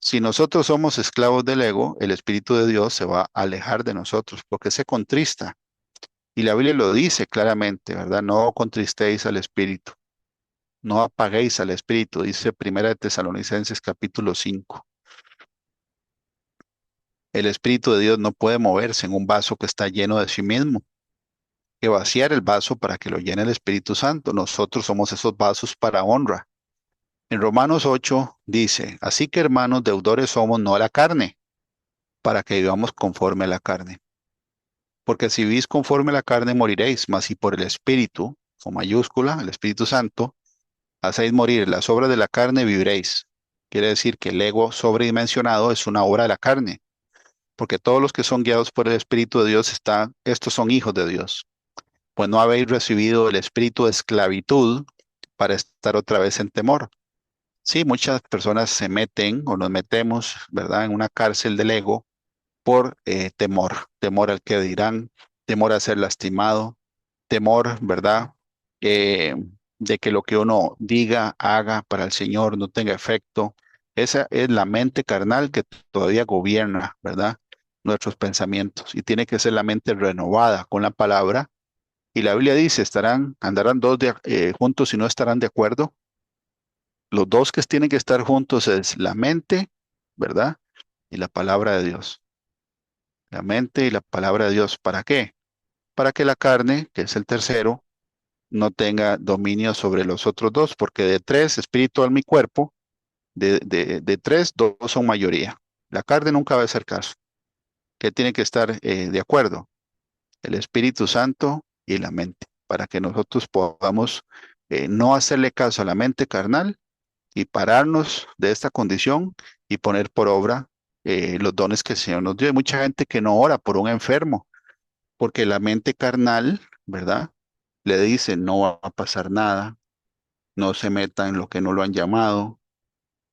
Si nosotros somos esclavos del ego, el Espíritu de Dios se va a alejar de nosotros porque se contrista. Y la Biblia lo dice claramente, ¿verdad? No contristéis al Espíritu, no apaguéis al Espíritu, dice Primera de Tesalonicenses capítulo 5. El Espíritu de Dios no puede moverse en un vaso que está lleno de sí mismo, que vaciar el vaso para que lo llene el Espíritu Santo. Nosotros somos esos vasos para honra. En Romanos 8 dice: así que hermanos, deudores somos no a la carne, para que vivamos conforme a la carne. Porque si vivís conforme a la carne moriréis, mas si por el Espíritu, con mayúscula, el Espíritu Santo, hacéis morir las obras de la carne, viviréis. Quiere decir que el ego sobredimensionado es una obra de la carne, porque todos los que son guiados por el Espíritu de Dios estos son hijos de Dios. Pues no habéis recibido el espíritu de esclavitud para estar otra vez en temor. Sí, muchas personas se meten o nos metemos, ¿verdad?, en una cárcel del ego por temor al que dirán, temor a ser lastimado, temor, ¿verdad? Eh, de que lo que uno diga, haga para el Señor no tenga efecto. Esa es la mente carnal que todavía gobierna, ¿verdad? Nuestros pensamientos, y tiene que ser la mente renovada con la palabra. Y la Biblia dice: andarán dos juntos y no estarán de acuerdo. Los dos que tienen que estar juntos es la mente, ¿verdad? Y la palabra de Dios. La mente y la palabra de Dios. ¿Para qué? Para que la carne, que es el tercero, no tenga dominio sobre los otros dos, porque de tres, espíritu, alma y cuerpo, de tres, dos son mayoría. La carne nunca va a hacer caso. Que tiene que estar de acuerdo el Espíritu Santo y la mente, para que nosotros podamos no hacerle caso a la mente carnal y pararnos de esta condición y poner por obra los dones que el Señor nos dio. Hay mucha gente que no ora por un enfermo, porque la mente carnal, ¿verdad? Le dice: no va a pasar nada, no se meta en lo que no lo han llamado,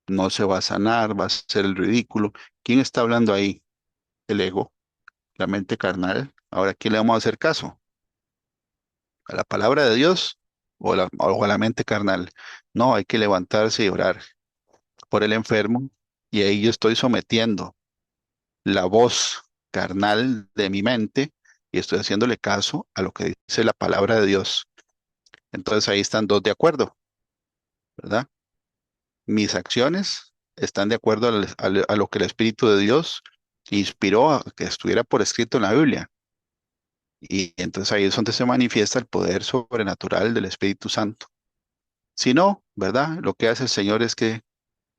no se va a sanar, va a ser el ridículo. ¿Quién está hablando ahí? El ego, la mente carnal. Ahora, ¿a quién le vamos a hacer caso? ¿A la palabra de Dios o a la mente carnal? No, hay que levantarse y orar por el enfermo y ahí yo estoy sometiendo la voz carnal de mi mente y estoy haciéndole caso a lo que dice la palabra de Dios. Entonces ahí están dos de acuerdo, ¿verdad? Mis acciones están de acuerdo a lo que el Espíritu de Dios inspiró a que estuviera por escrito en la Biblia. Y entonces ahí es donde se manifiesta el poder sobrenatural del Espíritu Santo. Si no, ¿verdad? Lo que hace el Señor es que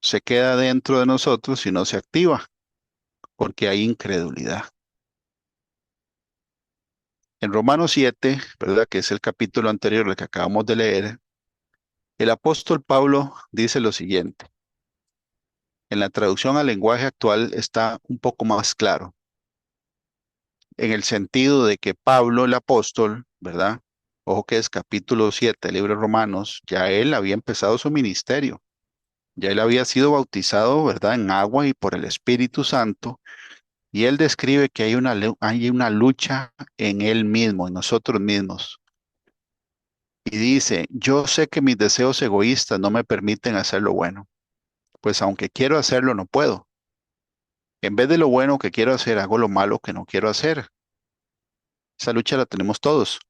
se queda dentro de nosotros y no se activa, porque hay incredulidad. En Romanos 7, ¿verdad? Que es el capítulo anterior al que acabamos de leer, el apóstol Pablo dice lo siguiente. En la traducción al lenguaje actual está un poco más claro, en el sentido de que Pablo, el apóstol, ¿verdad? Ojo que es capítulo 7 del libro de Romanos, ya él había empezado su ministerio, ya él había sido bautizado, ¿verdad? En agua y por el Espíritu Santo, y él describe que hay una lucha en él mismo, en nosotros mismos. Y dice, yo sé que mis deseos egoístas no me permiten hacer lo bueno, pues aunque quiero hacerlo, no puedo. En vez de lo bueno que quiero hacer, hago lo malo que no quiero hacer. Esa lucha la tenemos todos.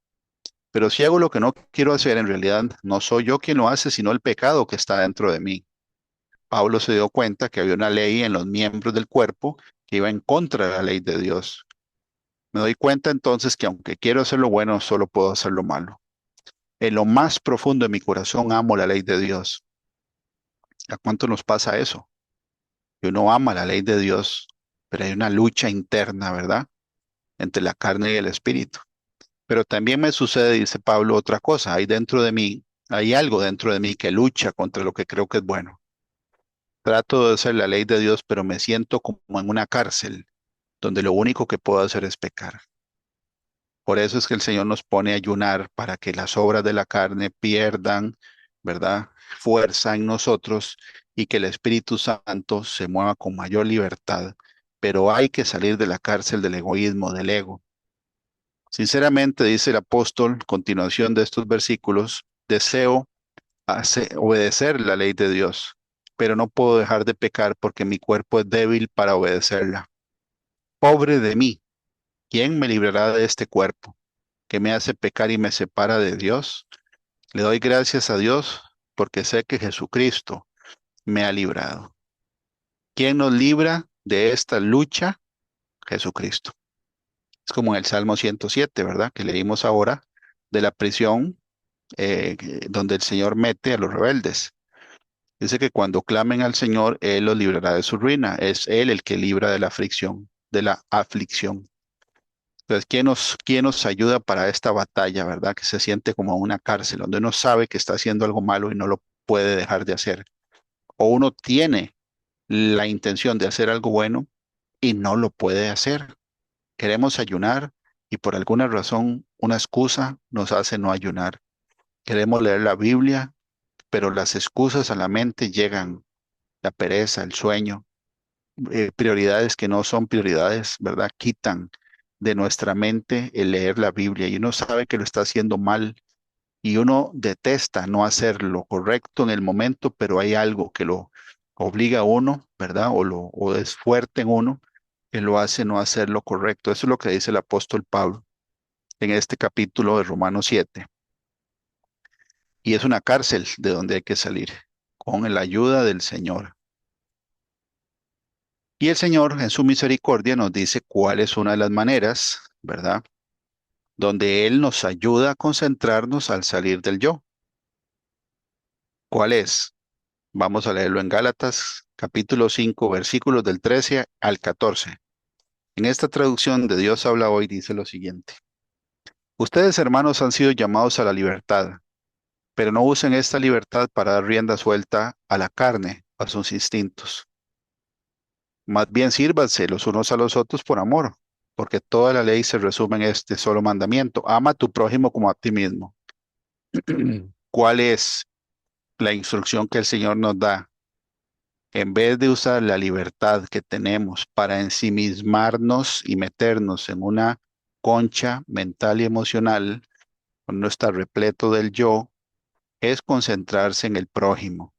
Pero si hago lo que no quiero hacer, en realidad no soy yo quien lo hace, sino el pecado que está dentro de mí. Pablo se dio cuenta que había una ley en los miembros del cuerpo que iba en contra de la ley de Dios. Me doy cuenta entonces que aunque quiero hacer lo bueno, solo puedo hacer lo malo. En lo más profundo de mi corazón amo la ley de Dios. ¿A cuánto nos pasa eso? Que uno ama la ley de Dios, pero hay una lucha interna, ¿verdad? Entre la carne y el espíritu. Pero también me sucede, dice Pablo, otra cosa. Hay dentro de mí, hay algo dentro de mí que lucha contra lo que creo que es bueno. Trato de hacer la ley de Dios, pero me siento como en una cárcel, donde lo único que puedo hacer es pecar. Por eso es que el Señor nos pone a ayunar para que las obras de la carne pierdan, ¿verdad? Fuerza en nosotros y que el Espíritu Santo se mueva con mayor libertad. Pero hay que salir de la cárcel del egoísmo, del ego. Sinceramente, dice el apóstol, continuación de estos versículos, deseo obedecer la ley de Dios, pero no puedo dejar de pecar porque mi cuerpo es débil para obedecerla. Pobre de mí, ¿quién me librará de este cuerpo que me hace pecar y me separa de Dios? Le doy gracias a Dios porque sé que Jesucristo me ha librado. ¿Quién nos libra de esta lucha? Jesucristo. Es como en el Salmo 107, ¿verdad? Que leímos ahora de la prisión donde el Señor mete a los rebeldes. Dice que cuando clamen al Señor, Él los librará de su ruina. Es Él el que libra de la aflicción, de la aflicción. Entonces, quién nos ayuda para esta batalla, verdad? Que se siente como una cárcel, donde uno sabe que está haciendo algo malo y no lo puede dejar de hacer. O uno tiene la intención de hacer algo bueno y no lo puede hacer. Queremos ayunar y por alguna razón una excusa nos hace no ayunar. Queremos leer la Biblia, pero las excusas a la mente llegan, la pereza, el sueño, prioridades que no son prioridades, ¿verdad? Quitan de nuestra mente el leer la Biblia y uno sabe que lo está haciendo mal y uno detesta no hacer lo correcto en el momento, pero hay algo que lo obliga a uno, ¿verdad? O es fuerte en uno que lo hace no hacer lo correcto. Eso es lo que dice el apóstol Pablo en este capítulo de Romanos 7. Y es una cárcel de donde hay que salir con la ayuda del Señor. Y el Señor en su misericordia nos dice cuál es una de las maneras, ¿verdad? Donde Él nos ayuda a concentrarnos al salir del yo. ¿Cuál es? Vamos a leerlo en Gálatas capítulo 5 versículos del 13 al 14. En esta traducción de Dios habla hoy dice lo siguiente. Ustedes, hermanos, han sido llamados a la libertad, pero no usen esta libertad para dar rienda suelta a la carne, a sus instintos. Más bien sírvanse los unos a los otros por amor, porque toda la ley se resume en este solo mandamiento. Ama a tu prójimo como a ti mismo. ¿Cuál es? la instrucción que el Señor nos da, en vez de usar la libertad que tenemos para ensimismarnos y meternos en una concha mental y emocional, cuando está repleto del yo, es concentrarse en el prójimo.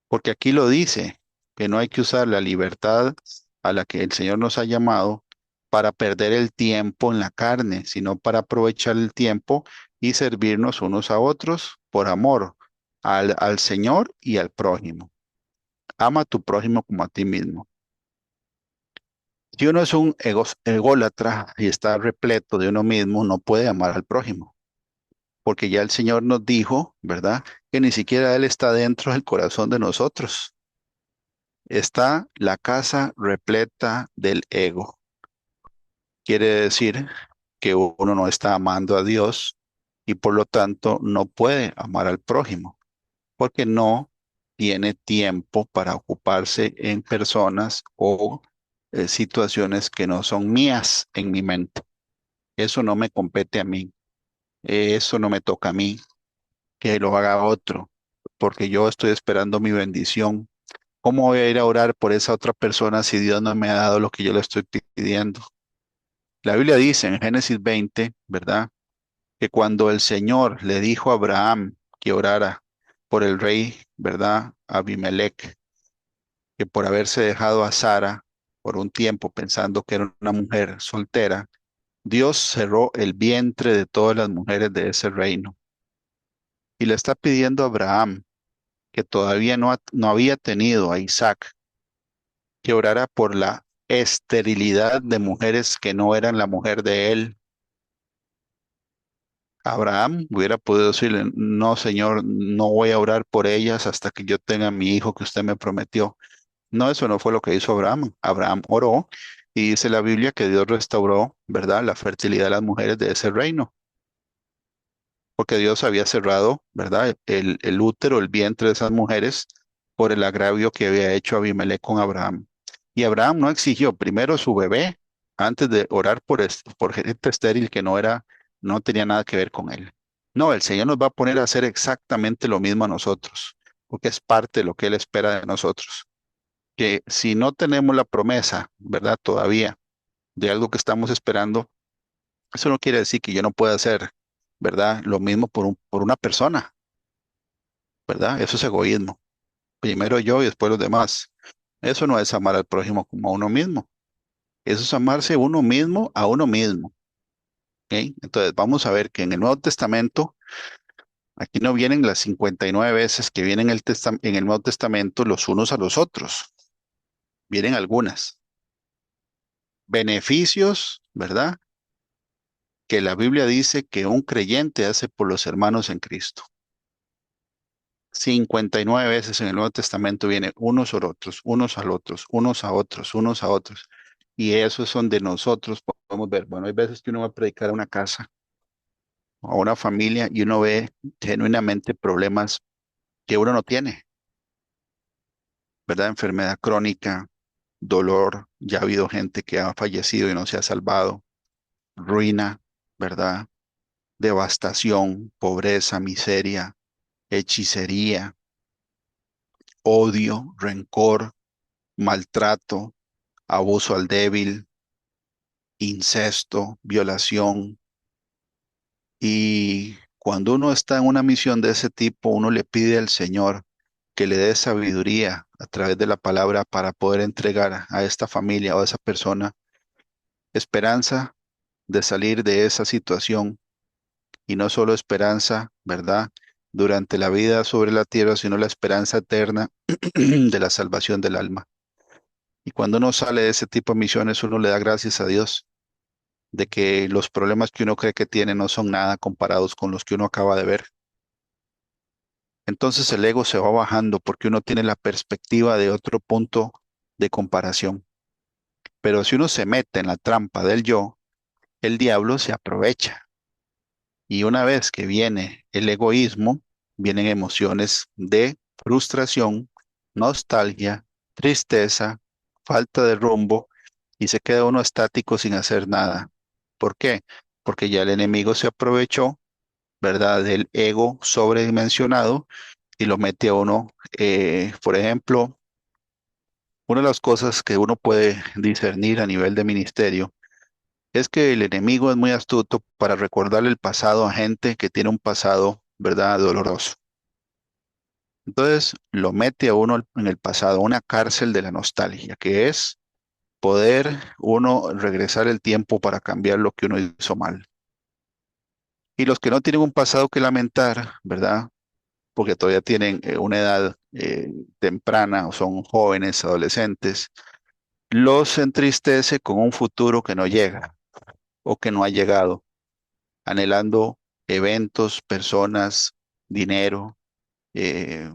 Porque aquí lo dice, que no hay que usar la libertad a la que el Señor nos ha llamado para perder el tiempo en la carne, sino para aprovechar el tiempo y servirnos unos a otros por amor al Señor y al prójimo. Ama a tu prójimo como a ti mismo. Si uno es un ególatra y está repleto de uno mismo, no puede amar al prójimo, porque ya el Señor nos dijo, ¿verdad? Que ni siquiera Él está dentro del corazón de nosotros. Está la casa repleta del ego. Quiere decir que uno no está amando a Dios y por lo tanto no puede amar al prójimo, porque no tiene tiempo para ocuparse en personas o situaciones que no son mías en mi mente. Eso no me compete a mí, eso no me toca a mí, que lo haga otro, porque yo estoy esperando mi bendición. ¿Cómo voy a ir a orar por esa otra persona si Dios no me ha dado lo que yo le estoy pidiendo? La Biblia dice en Génesis 20, ¿verdad? Que cuando el Señor le dijo a Abraham que orara por el rey, ¿verdad? Abimelech, que por haberse dejado a Sara por un tiempo pensando que era una mujer soltera, Dios cerró el vientre de todas las mujeres de ese reino. Y le está pidiendo a Abraham, que todavía no había tenido a Isaac, que orara por la esterilidad de mujeres que no eran la mujer de él. Abraham hubiera podido decirle, no, Señor, no voy a orar por ellas hasta que yo tenga mi hijo que usted me prometió. No, eso no fue lo que hizo Abraham. Abraham oró y dice la Biblia que Dios restauró, ¿verdad?, la fertilidad de las mujeres de ese reino, porque Dios había cerrado, ¿verdad?, el útero, el vientre de esas mujeres por el agravio que había hecho Abimelech con Abraham. Y Abraham no exigió primero su bebé antes de orar por gente estéril que no tenía nada que ver con él. No, el Señor nos va a poner a hacer exactamente lo mismo a nosotros, porque es parte de lo que Él espera de nosotros. Que si no tenemos la promesa, ¿verdad? Todavía de algo que estamos esperando, eso no quiere decir que yo no pueda hacer, ¿verdad? Lo mismo por una persona, ¿verdad? Eso es egoísmo. Primero yo y después los demás. Eso no es amar al prójimo como a uno mismo. Eso es amarse uno mismo a uno mismo. ¿Ok? Entonces vamos a ver que en el Nuevo Testamento, aquí no vienen las 59 veces que vienen en el Nuevo Testamento los unos a los otros. Vienen algunas. Beneficios, ¿verdad? Que la Biblia dice que un creyente hace por los hermanos en Cristo. 59 veces en el Nuevo Testamento viene unos a otros, unos a otros, unos a otros, unos a otros. Y eso es donde nosotros podemos ver. Bueno, hay veces que uno va a predicar a una casa o a una familia y uno ve genuinamente problemas que uno no tiene, ¿verdad? Enfermedad crónica, dolor, ya ha habido gente que ha fallecido y no se ha salvado, ruina, ¿verdad? Devastación, pobreza, miseria, hechicería, odio, rencor, maltrato, abuso al débil, incesto, violación. Y cuando uno está en una misión de ese tipo, uno le pide al Señor que le dé sabiduría a través de la palabra para poder entregar a esta familia o a esa persona esperanza de salir de esa situación y no solo esperanza, ¿verdad? Durante la vida sobre la tierra, sino la esperanza eterna de la salvación del alma. Y cuando uno sale de ese tipo de misiones, uno le da gracias a Dios de que los problemas que uno cree que tiene no son nada comparados con los que uno acaba de ver. Entonces el ego se va bajando porque uno tiene la perspectiva de otro punto de comparación. Pero si uno se mete en la trampa del yo, el diablo se aprovecha. Y una vez que viene el egoísmo, vienen emociones de frustración, nostalgia, tristeza, falta de rumbo y se queda uno estático sin hacer nada. ¿Por qué? Porque ya el enemigo se aprovechó ¿verdad? Del ego sobredimensionado y lo mete a uno. Por ejemplo, una de las cosas que uno puede discernir a nivel de ministerio es que el enemigo es muy astuto para recordarle el pasado a gente que tiene un pasado, ¿verdad? Doloroso. Entonces lo mete a uno en el pasado, una cárcel de la nostalgia, que es poder uno regresar el tiempo para cambiar lo que uno hizo mal. Y los que no tienen un pasado que lamentar, ¿verdad? Porque todavía tienen una edad temprana o son jóvenes, adolescentes, los entristece con un futuro que no llega o que no ha llegado, anhelando eventos, personas, dinero, eh,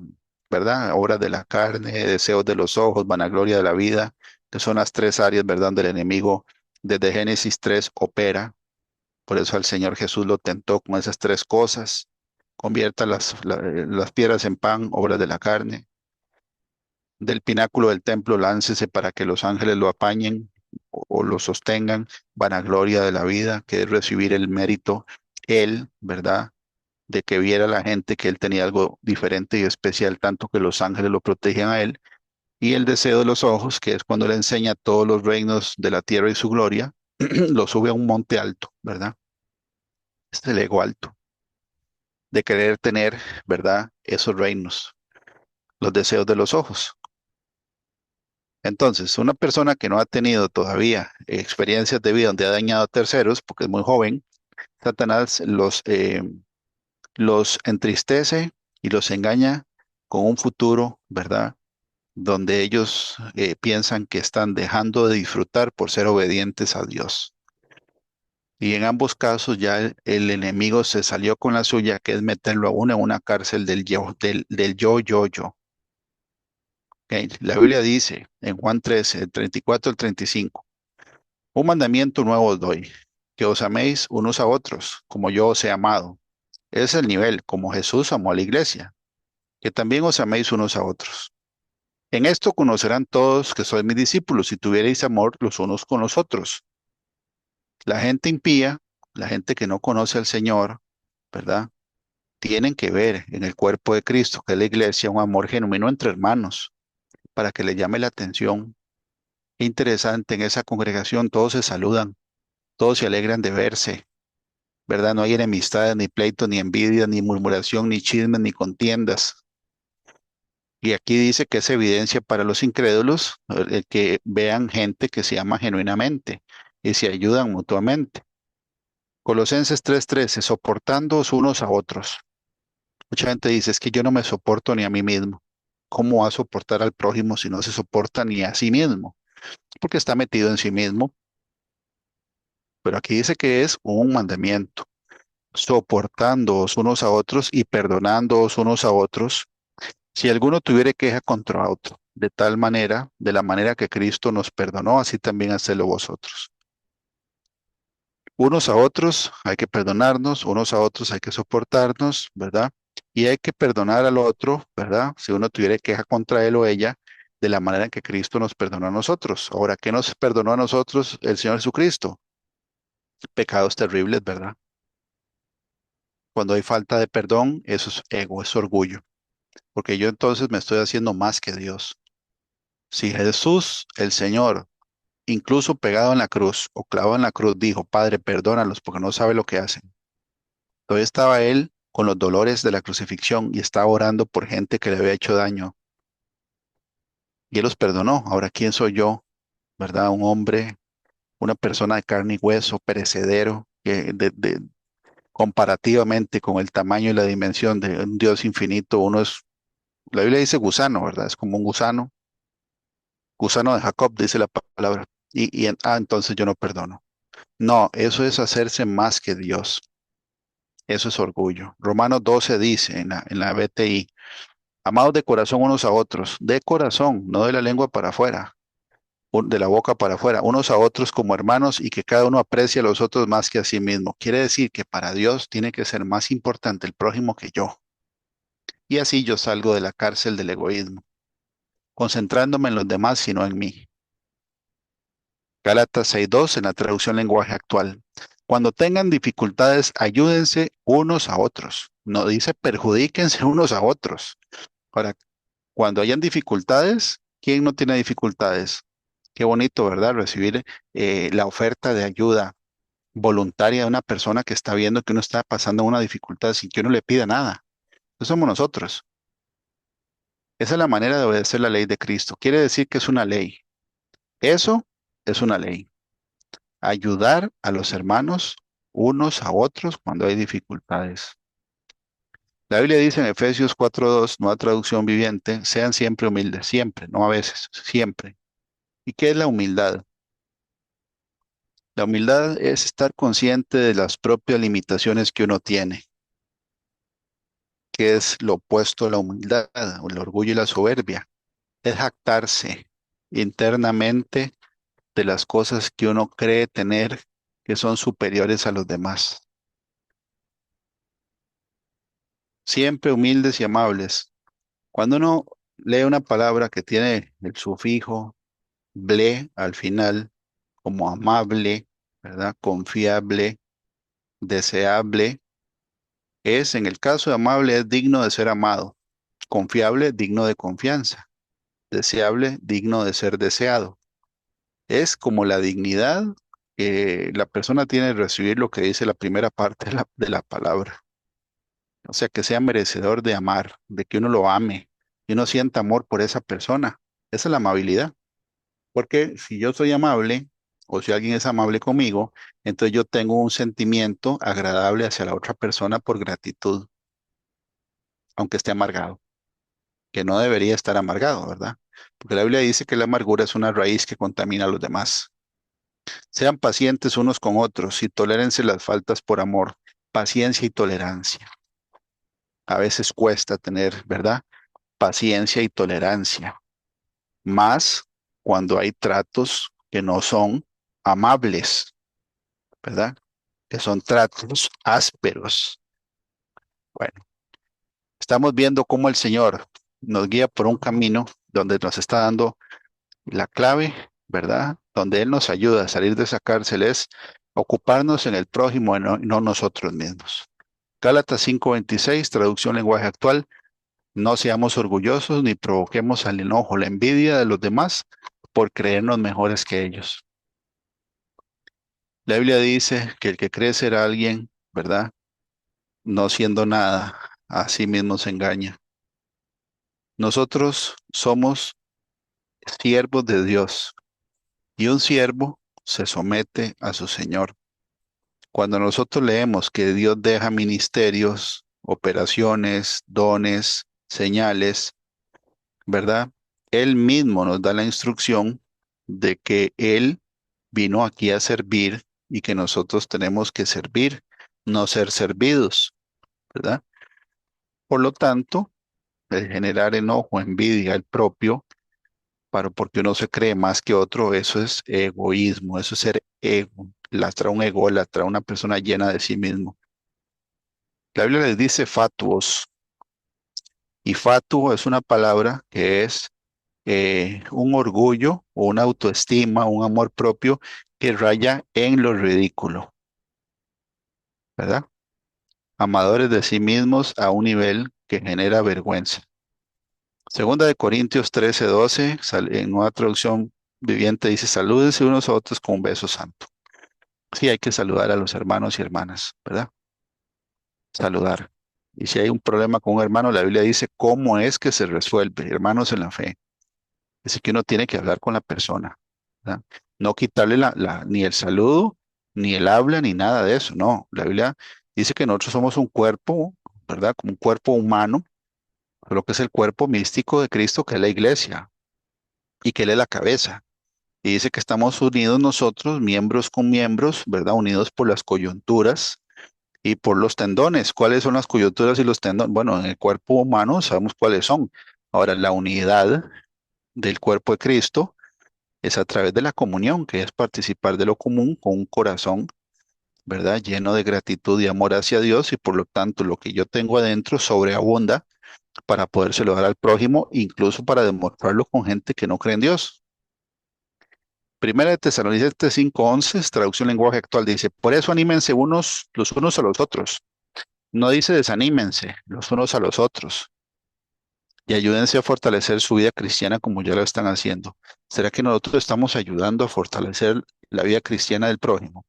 ¿verdad? Obras de la carne, deseos de los ojos, vanagloria de la vida, que son las tres áreas, ¿verdad? Del enemigo desde Génesis 3 opera. Por eso al Señor Jesús lo tentó con esas tres cosas. Convierta las piedras en pan, obras de la carne. Del pináculo del templo láncese para que los ángeles lo apañen o lo sostengan. Vanagloria de la vida, que es recibir el mérito, él, ¿verdad? De que viera la gente que él tenía algo diferente y especial, tanto que los ángeles lo protegían a él. Y el deseo de los ojos, que es cuando le enseña todos los reinos de la tierra y su gloria, lo sube a un monte alto, ¿verdad? Este es el ego alto, de querer tener, ¿verdad? Esos reinos, los deseos de los ojos. Entonces, una persona que no ha tenido todavía experiencias de vida donde ha dañado a terceros, porque es muy joven, Satanás los entristece y los engaña con un futuro, ¿verdad? Donde ellos piensan que están dejando de disfrutar por ser obedientes a Dios. Y en ambos casos ya el enemigo se salió con la suya, que es meterlo a uno en una cárcel del yo. ¿Ok? La Biblia dice en Juan 13, 34 al 35, un mandamiento nuevo os doy, que os améis unos a otros, como yo os he amado. Ese es el nivel, como Jesús amó a la iglesia, que también os améis unos a otros. En esto conocerán todos que sois mis discípulos, si tuviereis amor los unos con los otros. La gente impía, la gente que no conoce al Señor, ¿verdad? Tienen que ver en el cuerpo de Cristo, que es la iglesia, un amor genuino entre hermanos, para que le llame la atención. Qué interesante, en esa congregación todos se saludan, todos se alegran de verse, ¿verdad? No hay enemistades, ni pleitos, ni envidia, ni murmuración, ni chismes, ni contiendas. Y aquí dice que es evidencia para los incrédulos el que vean gente que se ama genuinamente y se ayudan mutuamente. Colosenses 3:13, soportándoos unos a otros. Mucha gente dice, es que yo no me soporto ni a mí mismo. ¿Cómo va a soportar al prójimo si no se soporta ni a sí mismo? Porque está metido en sí mismo. Pero aquí dice que es un mandamiento, soportándoos unos a otros y perdonándoos unos a otros si alguno tuviere queja contra otro, de tal manera, de la manera que Cristo nos perdonó, así también hacedlo vosotros. Unos a otros hay que perdonarnos, unos a otros hay que soportarnos, ¿verdad? Y hay que perdonar al otro, ¿verdad? Si uno tuviera queja contra él o ella, de la manera en que Cristo nos perdonó a nosotros. Ahora, ¿qué nos perdonó a nosotros el Señor Jesucristo? Pecados terribles, ¿verdad? Cuando hay falta de perdón, eso es ego, es orgullo, porque yo entonces me estoy haciendo más que Dios. Si Jesús, el Señor, incluso pegado en la cruz o clavado en la cruz, dijo, Padre, perdónalos porque no sabe lo que hacen. Todavía estaba él con los dolores de la crucifixión y estaba orando por gente que le había hecho daño. Y él los perdonó. Ahora, ¿quién soy yo? ¿Verdad? Un hombre, una persona de carne y hueso, perecedero, que comparativamente con el tamaño y la dimensión de un Dios infinito, uno es, la Biblia dice gusano, ¿verdad? Es como un gusano, gusano de Jacob, dice la palabra. Entonces yo no perdono. No, eso es hacerse más que Dios. Eso es orgullo. Romanos 12 dice en la BTI, amados de corazón unos a otros, de corazón, no de la lengua para afuera, de la boca para afuera, unos a otros como hermanos y que cada uno aprecie a los otros más que a sí mismo. Quiere decir que para Dios tiene que ser más importante el prójimo que yo. Y así yo salgo de la cárcel del egoísmo, concentrándome en los demás, sino en mí. Gálatas 6:2 en la traducción lenguaje actual. Cuando tengan dificultades, ayúdense unos a otros. No dice perjudíquense unos a otros. Ahora, cuando hayan dificultades, ¿quién no tiene dificultades? Qué bonito, ¿verdad? Recibir la oferta de ayuda voluntaria de una persona que está viendo que uno está pasando una dificultad sin que uno le pida nada. Eso somos nosotros. Esa es la manera de obedecer la ley de Cristo. Quiere decir que es una ley. Eso es una ley. Ayudar a los hermanos unos a otros cuando hay dificultades. La Biblia dice en Efesios 4:2, nueva traducción viviente, sean siempre humildes, siempre, no a veces, siempre. ¿Y qué es la humildad? La humildad es estar consciente de las propias limitaciones que uno tiene, que es lo opuesto a la humildad, o el orgullo y la soberbia. Es jactarse internamente de las cosas que uno cree tener que son superiores a los demás. Siempre humildes y amables. Cuando uno lee una palabra que tiene el sufijo ble al final, como amable, ¿verdad? Confiable, deseable, es en el caso de amable es digno de ser amado, confiable, digno de confianza, deseable, digno de ser deseado. Es como la dignidad que la persona tiene de recibir lo que dice la primera parte de la palabra. O sea, que sea merecedor de amar, de que uno lo ame, y uno sienta amor por esa persona. Esa es la amabilidad. Porque si yo soy amable o si alguien es amable conmigo, entonces yo tengo un sentimiento agradable hacia la otra persona por gratitud, aunque esté amargado, que no debería estar amargado, ¿verdad? Porque la Biblia dice que la amargura es una raíz que contamina a los demás. Sean pacientes unos con otros y tolérense las faltas por amor, paciencia y tolerancia. A veces cuesta tener, ¿verdad? Paciencia y tolerancia, más cuando hay tratos que no son amables, ¿verdad? Que son tratos ásperos. Bueno, estamos viendo cómo el Señor nos guía por un camino donde nos está dando la clave, ¿verdad? Donde Él nos ayuda a salir de esa cárcel es ocuparnos en el prójimo y no nosotros mismos. Gálatas 5:26, traducción lenguaje actual. No seamos orgullosos ni provoquemos al enojo, la envidia de los demás por creernos mejores que ellos. La Biblia dice que el que cree ser alguien, ¿verdad? No siendo nada, a sí mismo se engaña. Nosotros somos siervos de Dios y un siervo se somete a su Señor. Cuando nosotros leemos que Dios deja ministerios, operaciones, dones, señales, ¿verdad? Él mismo nos da la instrucción de que Él vino aquí a servir y que nosotros tenemos que servir, no ser servidos, ¿verdad? Por lo tanto, el generar enojo, envidia, el propio, porque uno se cree más que otro, eso es egoísmo, eso es ser ego, lastra un ególatra, una persona llena de sí mismo. La Biblia les dice fatuos, y fatuo es una palabra que es un orgullo o una autoestima, un amor propio que raya en lo ridículo, ¿verdad? Amadores de sí mismos a un nivel que genera vergüenza. Segunda de Corintios 13:12, en nueva traducción viviente dice, salúdense unos a otros con un beso santo. Sí, hay que saludar a los hermanos y hermanas, ¿verdad? Saludar. Y si hay un problema con un hermano, la Biblia dice cómo es que se resuelve, hermanos en la fe. Así que uno tiene que hablar con la persona, ¿verdad? No quitarle ni el saludo, ni el habla, ni nada de eso. No, la Biblia dice que nosotros somos un cuerpo, ¿verdad? Como un cuerpo humano, lo que es el cuerpo místico de Cristo, que es la iglesia, y que Él es la cabeza. Y dice que estamos unidos nosotros, miembros con miembros, ¿verdad? Unidos por las coyunturas y por los tendones. ¿Cuáles son las coyunturas y los tendones? Bueno, en el cuerpo humano sabemos cuáles son. Ahora, la unidad del cuerpo de Cristo es a través de la comunión, que es participar de lo común con un corazón, ¿verdad? Lleno de gratitud y amor hacia Dios y por lo tanto lo que yo tengo adentro sobreabunda para podérselo dar al prójimo, incluso para demostrarlo con gente que no cree en Dios. Primera de Tesalonicenses 5:11, traducción lenguaje actual, dice, por eso anímense unos los unos a los otros. No dice desanímense los unos a los otros y ayúdense a fortalecer su vida cristiana como ya lo están haciendo. ¿Será que nosotros estamos ayudando a fortalecer la vida cristiana del prójimo?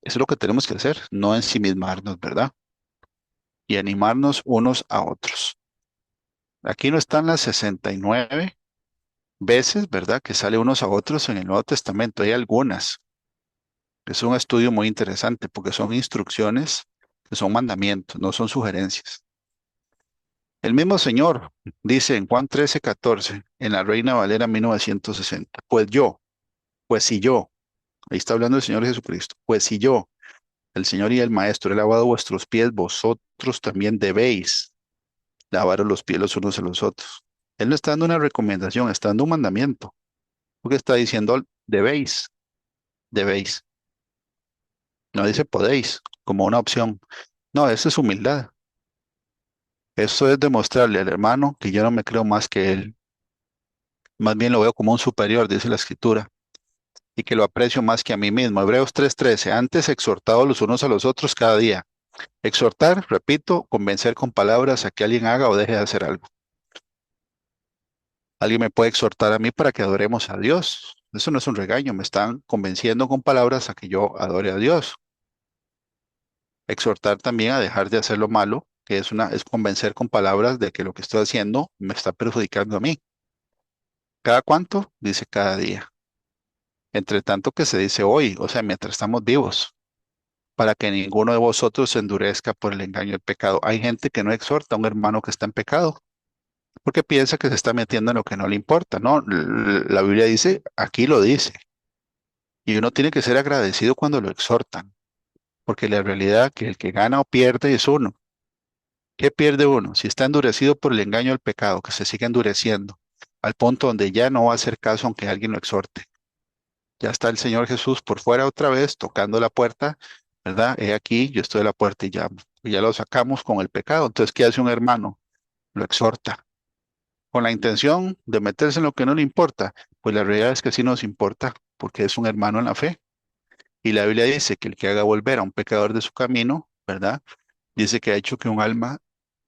Eso es lo que tenemos que hacer, no ensimismarnos, ¿verdad? Y animarnos unos a otros. Aquí no están las 69 veces, ¿verdad? Que sale unos a otros en el Nuevo Testamento. Hay algunas. Es un estudio muy interesante porque son instrucciones que son mandamientos, no son sugerencias. El mismo Señor dice en Juan 13:14, en la Reina Valera 1960, pues si yo, ahí está hablando el Señor Jesucristo, pues si yo, el Señor y el Maestro, he lavado vuestros pies, vosotros también debéis lavaros los pies los unos a los otros. Él no está dando una recomendación, está dando un mandamiento, porque está diciendo debéis, debéis. No dice podéis como una opción. No, eso es humildad. Eso es demostrarle al hermano que yo no me creo más que él. Más bien lo veo como un superior, dice la escritura, y que lo aprecio más que a mí mismo. Hebreos 3:13, antes exhortados los unos a los otros cada día. Exhortar, repito, convencer con palabras a que alguien haga o deje de hacer algo. Alguien me puede exhortar a mí para que adoremos a Dios. Eso no es un regaño, me están convenciendo con palabras a que yo adore a Dios. Exhortar también a dejar de hacer lo malo, que es convencer con palabras de que lo que estoy haciendo me está perjudicando a mí. ¿Cada cuánto? Dice cada día. Entre tanto que se dice hoy, o sea, mientras estamos vivos, para que ninguno de vosotros se endurezca por el engaño del pecado. Hay gente que no exhorta a un hermano que está en pecado, porque piensa que se está metiendo en lo que no le importa. No, la Biblia dice, aquí lo dice, y uno tiene que ser agradecido cuando lo exhortan, porque la realidad que el que gana o pierde es uno. ¿Qué pierde uno? Si está endurecido por el engaño del pecado, que se sigue endureciendo, al punto donde ya no va a hacer caso aunque alguien lo exhorte. Ya está el Señor Jesús por fuera otra vez, tocando la puerta, ¿verdad? He aquí, yo estoy a la puerta y llamo. Y ya lo sacamos con el pecado. Entonces, ¿qué hace un hermano? Lo exhorta. Con la intención de meterse en lo que no le importa. Pues la realidad es que sí nos importa, porque es un hermano en la fe. Y la Biblia dice que el que haga volver a un pecador de su camino, ¿verdad? Dice que ha hecho que un alma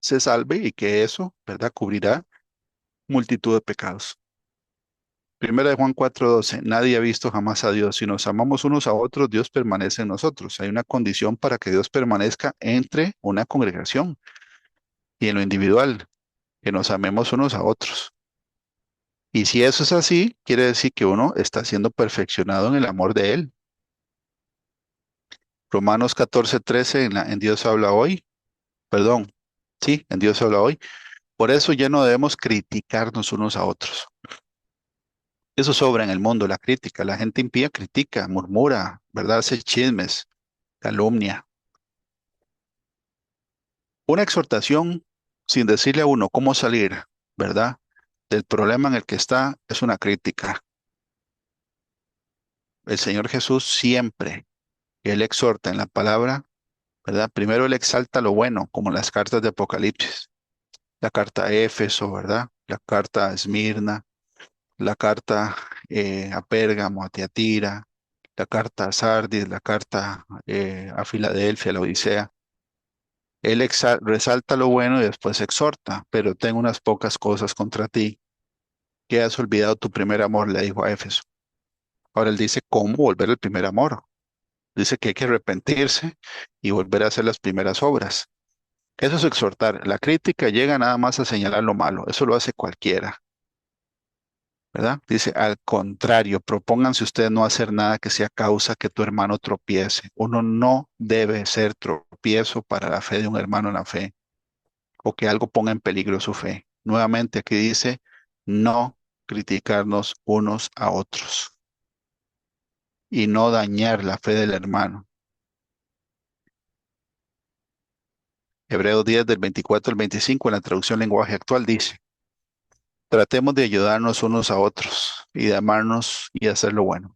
se salve y que eso, ¿verdad? Cubrirá multitud de pecados. Primera de Juan 4:12, nadie ha visto jamás a Dios. Si nos amamos unos a otros, Dios permanece en nosotros. Hay una condición para que Dios permanezca entre una congregación y en lo individual, que nos amemos unos a otros. Y si eso es así, quiere decir que uno está siendo perfeccionado en el amor de Él. Romanos 14:13, en Dios habla hoy, perdón, sí, en Dios habla hoy. Por eso ya no debemos criticarnos unos a otros. Eso sobra en el mundo, la crítica. La gente impía critica, murmura, ¿verdad? Hace chismes, calumnia. Una exhortación sin decirle a uno cómo salir, ¿verdad? Del problema en el que está es una crítica. El Señor Jesús siempre que Él exhorta en la palabra, ¿verdad? Primero Él exalta lo bueno, como las cartas de Apocalipsis, la carta a Éfeso, ¿verdad? La carta a Esmirna, la carta a Pérgamo, a Tiatira, la carta a Sardis, la carta a Filadelfia, a la Odisea. Él resalta lo bueno y después exhorta, pero tengo unas pocas cosas contra ti, que has olvidado tu primer amor, le dijo a Éfeso. Ahora él dice cómo volver al primer amor. Dice que hay que arrepentirse y volver a hacer las primeras obras. Eso es exhortar. La crítica llega nada más a señalar lo malo. Eso lo hace cualquiera, ¿verdad? Dice, al contrario, propónganse ustedes no hacer nada que sea causa que tu hermano tropiece. Uno no debe ser tropiezo para la fe de un hermano en la fe o que algo ponga en peligro su fe. Nuevamente aquí dice, no criticarnos unos a otros y no dañar la fe del hermano. Hebreos 10 del 24 al 25 en la traducción lenguaje actual dice, tratemos de ayudarnos unos a otros y de amarnos y hacer lo bueno.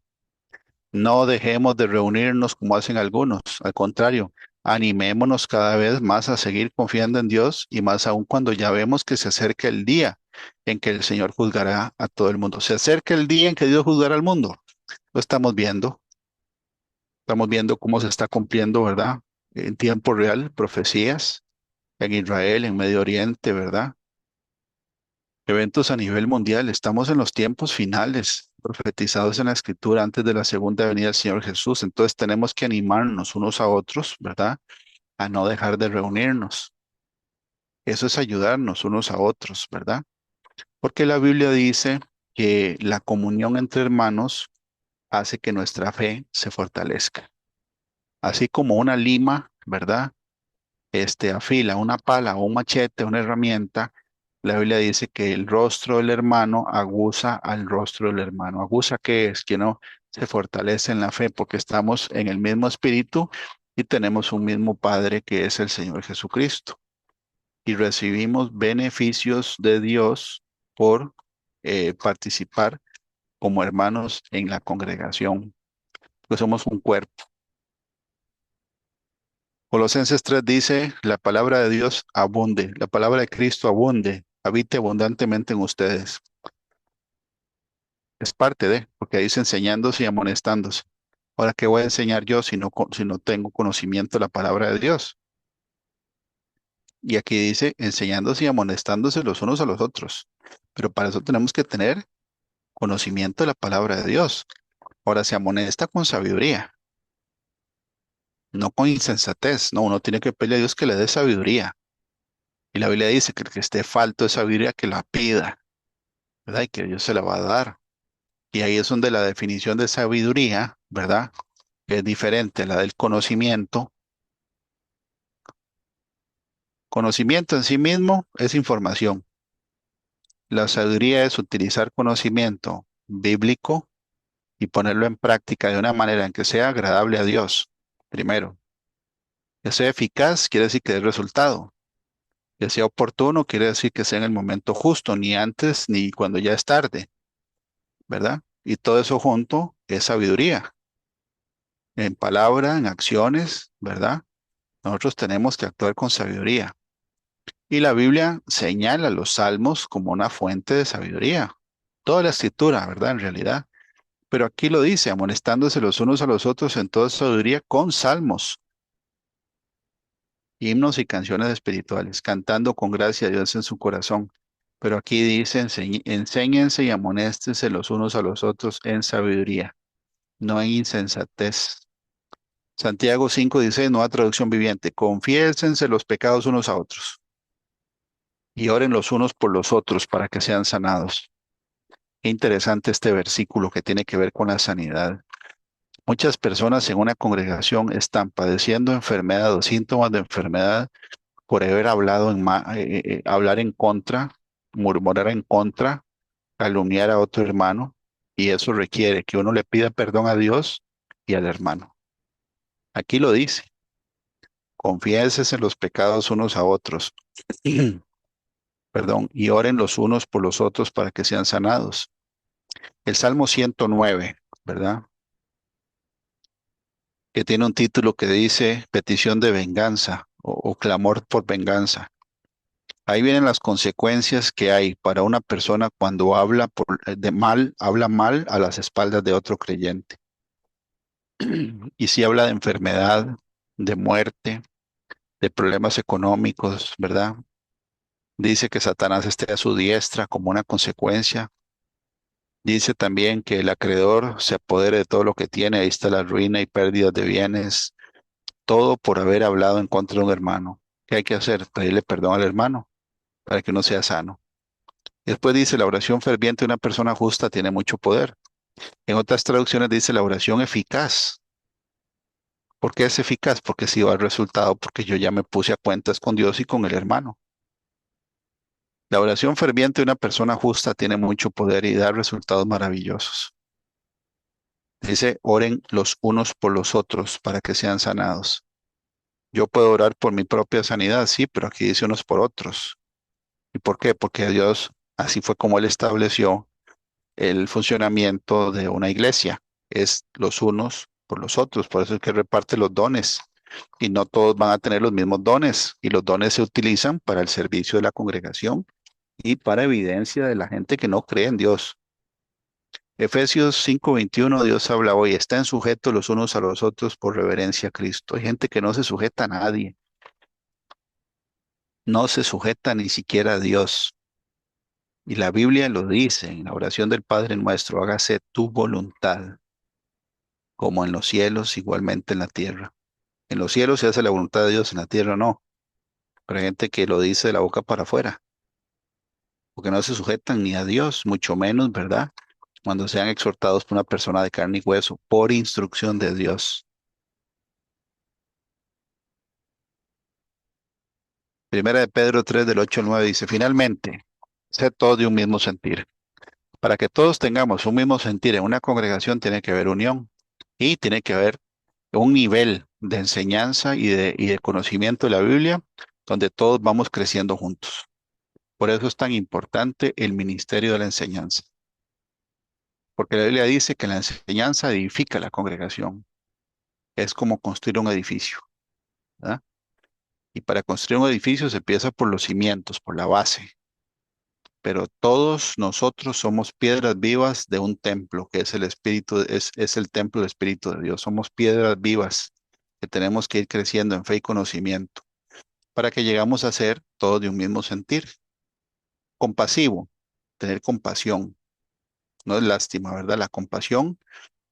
No dejemos de reunirnos como hacen algunos, al contrario, animémonos cada vez más a seguir confiando en Dios y más aún cuando ya vemos que se acerca el día en que el Señor juzgará a todo el mundo. Se acerca el día en que Dios juzgará al mundo. Lo estamos viendo cómo se está cumpliendo, ¿verdad? En tiempo real, profecías en Israel, en Medio Oriente, ¿verdad? Eventos a nivel mundial. Estamos en los tiempos finales, profetizados en la Escritura antes de la segunda venida del Señor Jesús. Entonces tenemos que animarnos unos a otros, ¿verdad? A no dejar de reunirnos. Eso es ayudarnos unos a otros, ¿verdad? Porque la Biblia dice que la comunión entre hermanos hace que nuestra fe se fortalezca. Así como una lima, ¿verdad? Afila una pala o un machete, una herramienta, la Biblia dice que el rostro del hermano aguza al rostro del hermano. ¿Aguza qué es? Que no se fortalece en la fe porque estamos en el mismo espíritu y tenemos un mismo Padre que es el Señor Jesucristo. Y recibimos beneficios de Dios por participar como hermanos en la congregación, pues somos un cuerpo. Colosenses 3 dice, la palabra de Dios abunde, la palabra de Cristo abunde, habite abundantemente en ustedes. Es parte de, porque ahí dice enseñándose y amonestándose. Ahora, ¿qué voy a enseñar yo si no tengo conocimiento de la palabra de Dios? Y aquí dice enseñándose y amonestándose los unos a los otros. Pero para eso tenemos que tener conocimiento de la palabra de Dios. Ahora, se amonesta con sabiduría, no con insensatez. No, uno tiene que pedirle a Dios que le dé sabiduría. Y la Biblia dice que el que esté falto de sabiduría, que la pida, ¿verdad? Y que Dios se la va a dar. Y ahí es donde la definición de sabiduría, ¿verdad? Que es diferente a la del conocimiento. Conocimiento en sí mismo es información. La sabiduría es utilizar conocimiento bíblico y ponerlo en práctica de una manera en que sea agradable a Dios. Primero, que sea eficaz quiere decir que dé resultado. Que sea oportuno quiere decir que sea en el momento justo, ni antes ni cuando ya es tarde, ¿verdad? Y todo eso junto es sabiduría. En palabra, en acciones, ¿verdad? Nosotros tenemos que actuar con sabiduría. Y la Biblia señala los salmos como una fuente de sabiduría. Toda la escritura, ¿verdad? En realidad. Pero aquí lo dice, amonestándose los unos a los otros en toda sabiduría con salmos, himnos y canciones espirituales, cantando con gracia a Dios en su corazón. Pero aquí dice, enséñense y amonéstense los unos a los otros en sabiduría, no en insensatez. Santiago 5:16, nueva traducción viviente, confiésense los pecados unos a otros y oren los unos por los otros para que sean sanados. Qué interesante este versículo que tiene que ver con la sanidad. Muchas personas en una congregación están padeciendo enfermedad o síntomas de enfermedad por haber hablado hablar en contra, murmurar en contra, calumniar a otro hermano, y eso requiere que uno le pida perdón a Dios y al hermano. Aquí lo dice, confiésense en los pecados unos a otros, perdón, y oren los unos por los otros para que sean sanados. El Salmo 109, ¿verdad? Que tiene un título que dice petición de venganza o clamor por venganza. Ahí vienen las consecuencias que hay para una persona cuando habla mal a las espaldas de otro creyente. Y si habla de enfermedad, de muerte, de problemas económicos, ¿verdad? Dice que Satanás esté a su diestra como una consecuencia. Dice también que el acreedor se apodere de todo lo que tiene, ahí está la ruina y pérdida de bienes, todo por haber hablado en contra de un hermano. ¿Qué hay que hacer? Pedirle perdón al hermano para que uno sea sano. Y después dice, la oración ferviente de una persona justa tiene mucho poder. En otras traducciones dice la oración eficaz. ¿Por qué es eficaz? Porque si va al resultado, porque yo ya me puse a cuentas con Dios y con el hermano. La oración ferviente de una persona justa tiene mucho poder y da resultados maravillosos. Dice, oren los unos por los otros para que sean sanados. Yo puedo orar por mi propia sanidad, sí, pero aquí dice unos por otros. ¿Y por qué? Porque Dios, así fue como Él estableció el funcionamiento de una iglesia. Es los unos por los otros. Por eso es que reparte los dones. Y no todos van a tener los mismos dones. Y los dones se utilizan para el servicio de la congregación y para evidencia de la gente que no cree en Dios. Efesios 5:21, Dios habla hoy, están sujetos los unos a los otros por reverencia a Cristo. Hay gente que no se sujeta a nadie, no se sujeta ni siquiera a Dios. Y la Biblia lo dice en la oración del Padre Nuestro, hágase tu voluntad, como en los cielos, igualmente en la tierra. En los cielos se hace la voluntad de Dios, en la tierra no. Pero hay gente que lo dice de la boca para afuera, porque no se sujetan ni a Dios, mucho menos, ¿verdad? Cuando sean exhortados por una persona de carne y hueso, por instrucción de Dios. Primera de Pedro 3 del 8 al 9 dice, finalmente, sed todos de un mismo sentir. Para que todos tengamos un mismo sentir en una congregación tiene que haber unión y tiene que haber un nivel de enseñanza y de conocimiento de la Biblia donde todos vamos creciendo juntos. Por eso es tan importante el ministerio de la enseñanza, porque la Biblia dice que la enseñanza edifica la congregación. Es como construir un edificio, ¿verdad? Y para construir un edificio se empieza por los cimientos, por la base. Pero todos nosotros somos piedras vivas de un templo, que es el Espíritu, es el templo del Espíritu de Dios. Somos piedras vivas que tenemos que ir creciendo en fe y conocimiento para que llegamos a ser todos de un mismo sentir. Compasivo, tener compasión, no es lástima, ¿verdad? La compasión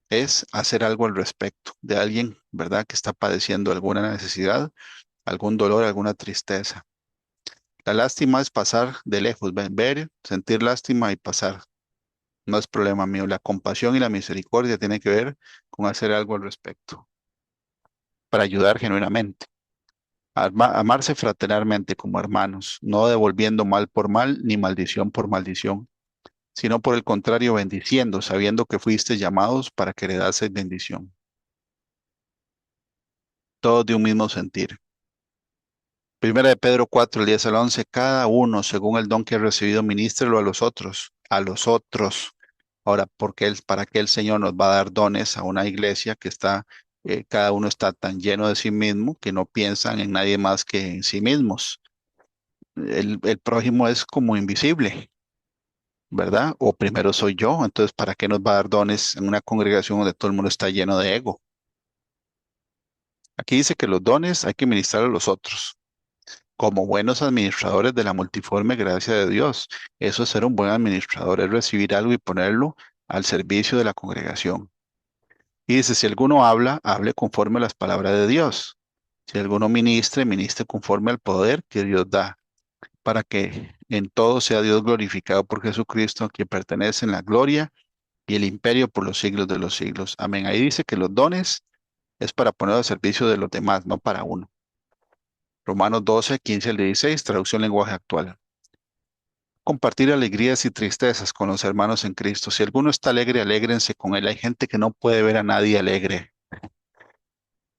es hacer algo al respecto de alguien, ¿verdad? Que está padeciendo alguna necesidad, algún dolor, alguna tristeza. La lástima es pasar de lejos, ver, sentir lástima y pasar. No es problema mío. La compasión y la misericordia tienen que ver con hacer algo al respecto, para ayudar genuinamente. Amarse fraternalmente como hermanos, no devolviendo mal por mal ni maldición por maldición, sino por el contrario, bendiciendo, sabiendo que fuiste llamados para que heredases bendición. Todos de un mismo sentir. Primera de Pedro 4, el 10 al 11, cada uno, según el don que ha recibido, ministrelo a los otros, a los otros. Ahora, ¿para qué el Señor nos va a dar dones a una iglesia que está, cada uno está tan lleno de sí mismo que no piensan en nadie más que en sí mismos? El prójimo es como invisible, ¿verdad? O primero soy yo, entonces, ¿para qué nos va a dar dones en una congregación donde todo el mundo está lleno de ego? Aquí dice que los dones hay que ministrar a los otros como buenos administradores de la multiforme gracia de Dios. Eso es ser un buen administrador, es recibir algo y ponerlo al servicio de la congregación. Y dice, si alguno habla, hable conforme a las palabras de Dios. Si alguno ministre, ministre conforme al poder que Dios da, para que en todo sea Dios glorificado por Jesucristo, a quien pertenecen la gloria y el imperio por los siglos de los siglos. Amén. Ahí dice que los dones es para poner al servicio de los demás, no para uno. Romanos 12, 15 al 16, traducción lenguaje actual. Compartir alegrías y tristezas con los hermanos en Cristo. Si alguno está alegre, alégrense con él. Hay gente que no puede ver a nadie alegre,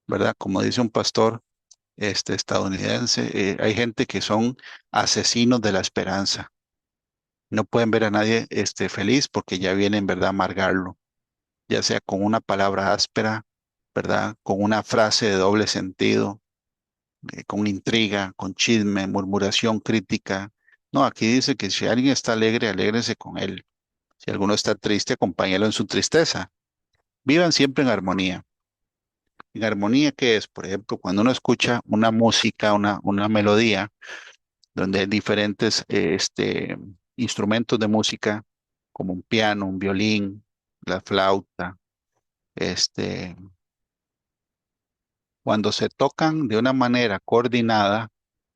¿verdad? Como dice un pastor estadounidense, hay gente que son asesinos de la esperanza. No pueden ver a nadie feliz porque ya vienen, ¿verdad?, a amargarlo, ya sea con una palabra áspera, ¿verdad? Con una frase de doble sentido, con intriga, con chisme, murmuración, crítica. No, aquí dice que si alguien está alegre, alégrense con él. Si alguno está triste, acompáñalo en su tristeza. Vivan siempre en armonía. ¿En armonía qué es? Por ejemplo, cuando uno escucha una música, una melodía, donde hay diferentes instrumentos de música, como un piano, un violín, la flauta, este, cuando se tocan de una manera coordinada,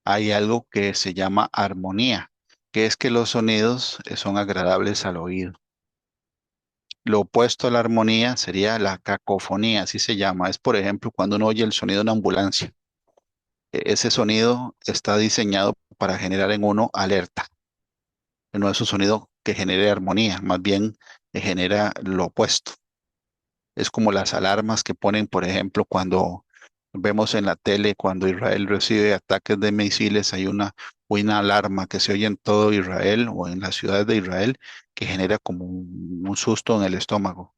hay algo que se llama armonía, que es que los sonidos son agradables al oído. Lo opuesto a la armonía sería la cacofonía, así se llama. Es, por ejemplo, cuando uno oye el sonido de una ambulancia. Ese sonido está diseñado para generar en uno alerta. No es un sonido que genere armonía, más bien genera lo opuesto. Es como las alarmas que ponen, por ejemplo, cuando vemos en la tele, cuando Israel recibe ataques de misiles, hay una alarma que se oye en todo Israel o en las ciudades de Israel que genera como un susto en el estómago.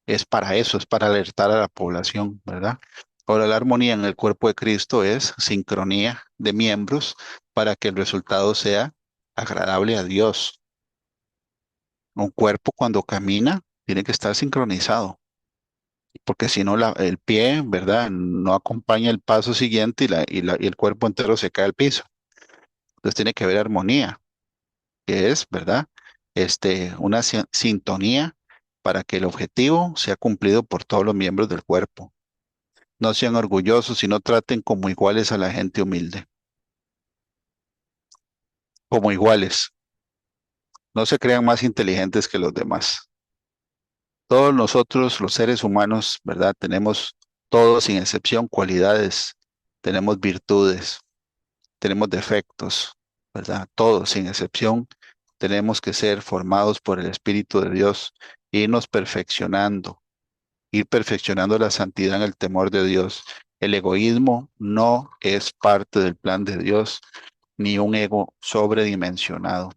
Es para eso, es para alertar a la población, ¿verdad? Ahora, la armonía en el cuerpo de Cristo es sincronía de miembros para que el resultado sea agradable a Dios. Un cuerpo cuando camina tiene que estar sincronizado, porque si no el pie, ¿verdad? No acompaña el paso siguiente y el cuerpo entero se cae al piso. Entonces tiene que haber armonía, que es, ¿verdad? Una sintonía para que el objetivo sea cumplido por todos los miembros del cuerpo. No sean orgullosos y no traten como iguales a la gente humilde, como iguales. No se crean más inteligentes que los demás. Todos nosotros, los seres humanos, ¿verdad? Tenemos todos, sin excepción, cualidades, tenemos virtudes, tenemos defectos, ¿verdad? Todos, sin excepción, tenemos que ser formados por el Espíritu de Dios, irnos perfeccionando, ir perfeccionando la santidad en el temor de Dios. El egoísmo no es parte del plan de Dios, ni un ego sobredimensionado.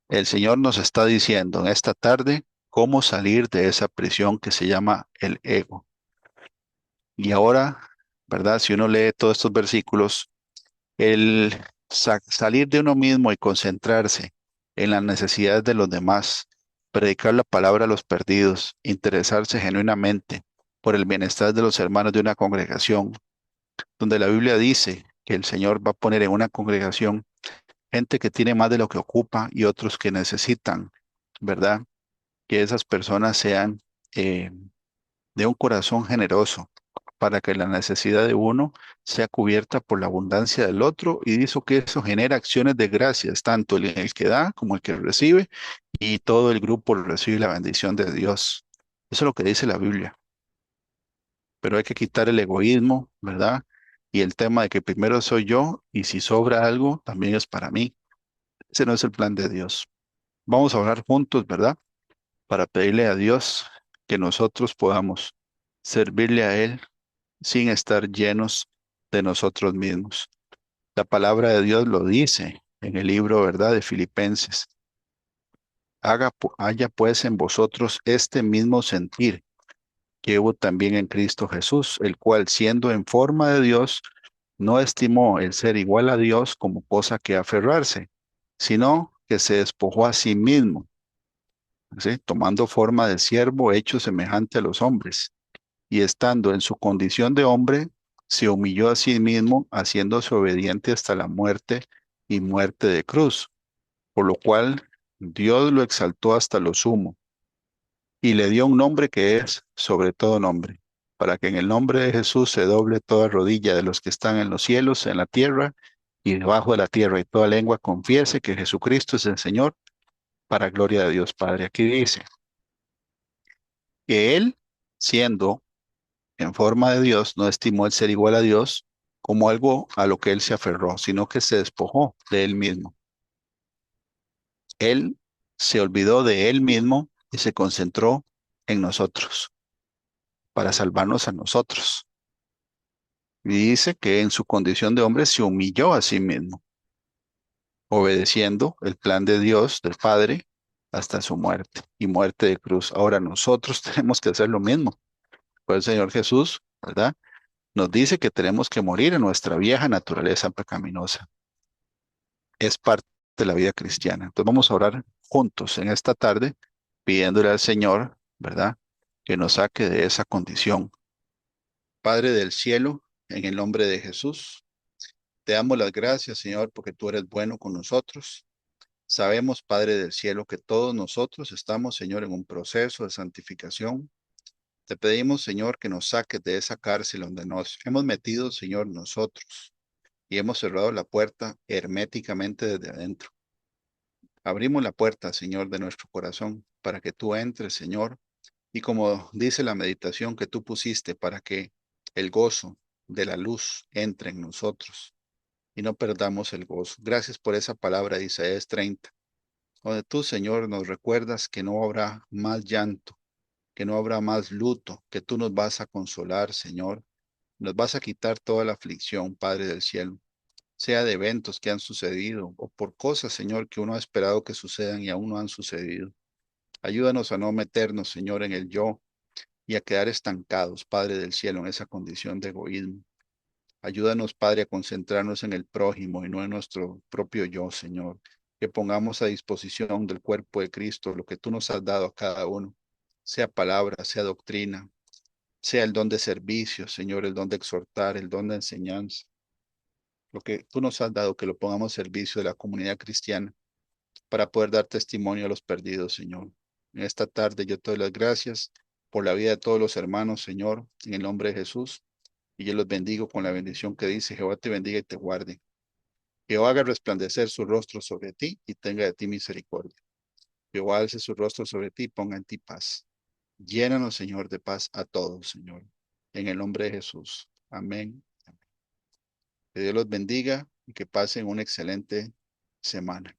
El Señor nos está diciendo en esta tarde cómo salir de esa prisión que se llama el ego. Y ahora, ¿verdad? Si uno lee todos estos versículos, el salir de uno mismo y concentrarse en las necesidades de los demás, predicar la palabra a los perdidos, interesarse genuinamente por el bienestar de los hermanos de una congregación, donde la Biblia dice que el Señor va a poner en una congregación gente que tiene más de lo que ocupa y otros que necesitan, ¿verdad? Que esas personas sean eh, de un corazón generoso para que la necesidad de uno sea cubierta por la abundancia del otro y dice que eso genera acciones de gracias, tanto el que da como el que recibe y todo el grupo recibe la bendición de Dios. Eso es lo que dice la Biblia, pero hay que quitar el egoísmo, ¿verdad? Y el tema de que primero soy yo y si sobra algo, también es para mí. Ese no es el plan de Dios. Vamos a orar juntos, ¿verdad? Para pedirle a Dios que nosotros podamos servirle a Él sin estar llenos de nosotros mismos. La palabra de Dios lo dice en el libro, ¿verdad?, de Filipenses. Haya pues en vosotros este mismo sentir que hubo también en Cristo Jesús, el cual siendo en forma de Dios, no estimó el ser igual a Dios como cosa que aferrarse, sino que se despojó a sí mismo, ¿sí? Tomando forma de siervo hecho semejante a los hombres y estando en su condición de hombre, se humilló a sí mismo, haciéndose obediente hasta la muerte y muerte de cruz, por lo cual Dios lo exaltó hasta lo sumo y le dio un nombre que es sobre todo nombre, para que en el nombre de Jesús se doble toda rodilla de los que están en los cielos, en la tierra y debajo de la tierra, y toda lengua confiese que Jesucristo es el Señor, para gloria de Dios Padre. Aquí dice que Él, siendo en forma de Dios, no estimó el ser igual a Dios como algo a lo que él se aferró, sino que se despojó de él mismo. Él se olvidó de él mismo y se concentró en nosotros, para salvarnos a nosotros. Y dice que en su condición de hombre se humilló a sí mismo, obedeciendo el plan de Dios, del Padre, hasta su muerte y muerte de cruz. Ahora nosotros tenemos que hacer lo mismo. Pues el Señor Jesús, ¿verdad? Nos dice que tenemos que morir en nuestra vieja naturaleza pecaminosa. Es parte de la vida cristiana. Entonces vamos a orar juntos en esta tarde, pidiéndole al Señor, ¿verdad? Que nos saque de esa condición. Padre del cielo, en el nombre de Jesús, te damos las gracias, Señor, porque tú eres bueno con nosotros. Sabemos, Padre del cielo, que todos nosotros estamos, Señor, en un proceso de santificación. Te pedimos, Señor, que nos saques de esa cárcel donde nos hemos metido, Señor, nosotros, y hemos cerrado la puerta herméticamente desde adentro. Abrimos la puerta, Señor, de nuestro corazón para que tú entres, Señor, y como dice la meditación que tú pusiste, para que el gozo de la luz entre en nosotros y no perdamos el gozo. Gracias por esa palabra de Isaías 30, donde tú, Señor, nos recuerdas que no habrá más llanto, que no habrá más luto, que tú nos vas a consolar, Señor, nos vas a quitar toda la aflicción, Padre del cielo, sea de eventos que han sucedido o por cosas, Señor, que uno ha esperado que sucedan y aún no han sucedido. Ayúdanos a no meternos, Señor, en el yo y a quedar estancados, Padre del cielo, en esa condición de egoísmo. Ayúdanos, Padre, a concentrarnos en el prójimo y no en nuestro propio yo, Señor. Que pongamos a disposición del cuerpo de Cristo lo que tú nos has dado a cada uno, sea palabra, sea doctrina, sea el don de servicio, Señor, el don de exhortar, el don de enseñanza. Lo que tú nos has dado, que lo pongamos al servicio de la comunidad cristiana para poder dar testimonio a los perdidos, Señor. En esta tarde yo te doy las gracias por la vida de todos los hermanos, Señor, en el nombre de Jesús. Y yo los bendigo con la bendición que dice, Jehová te bendiga y te guarde. Jehová haga resplandecer su rostro sobre ti y tenga de ti misericordia. Jehová alce su rostro sobre ti y ponga en ti paz. Llénanos, Señor, de paz a todos, Señor. En el nombre de Jesús. Amén. Que Dios los bendiga y que pasen una excelente semana.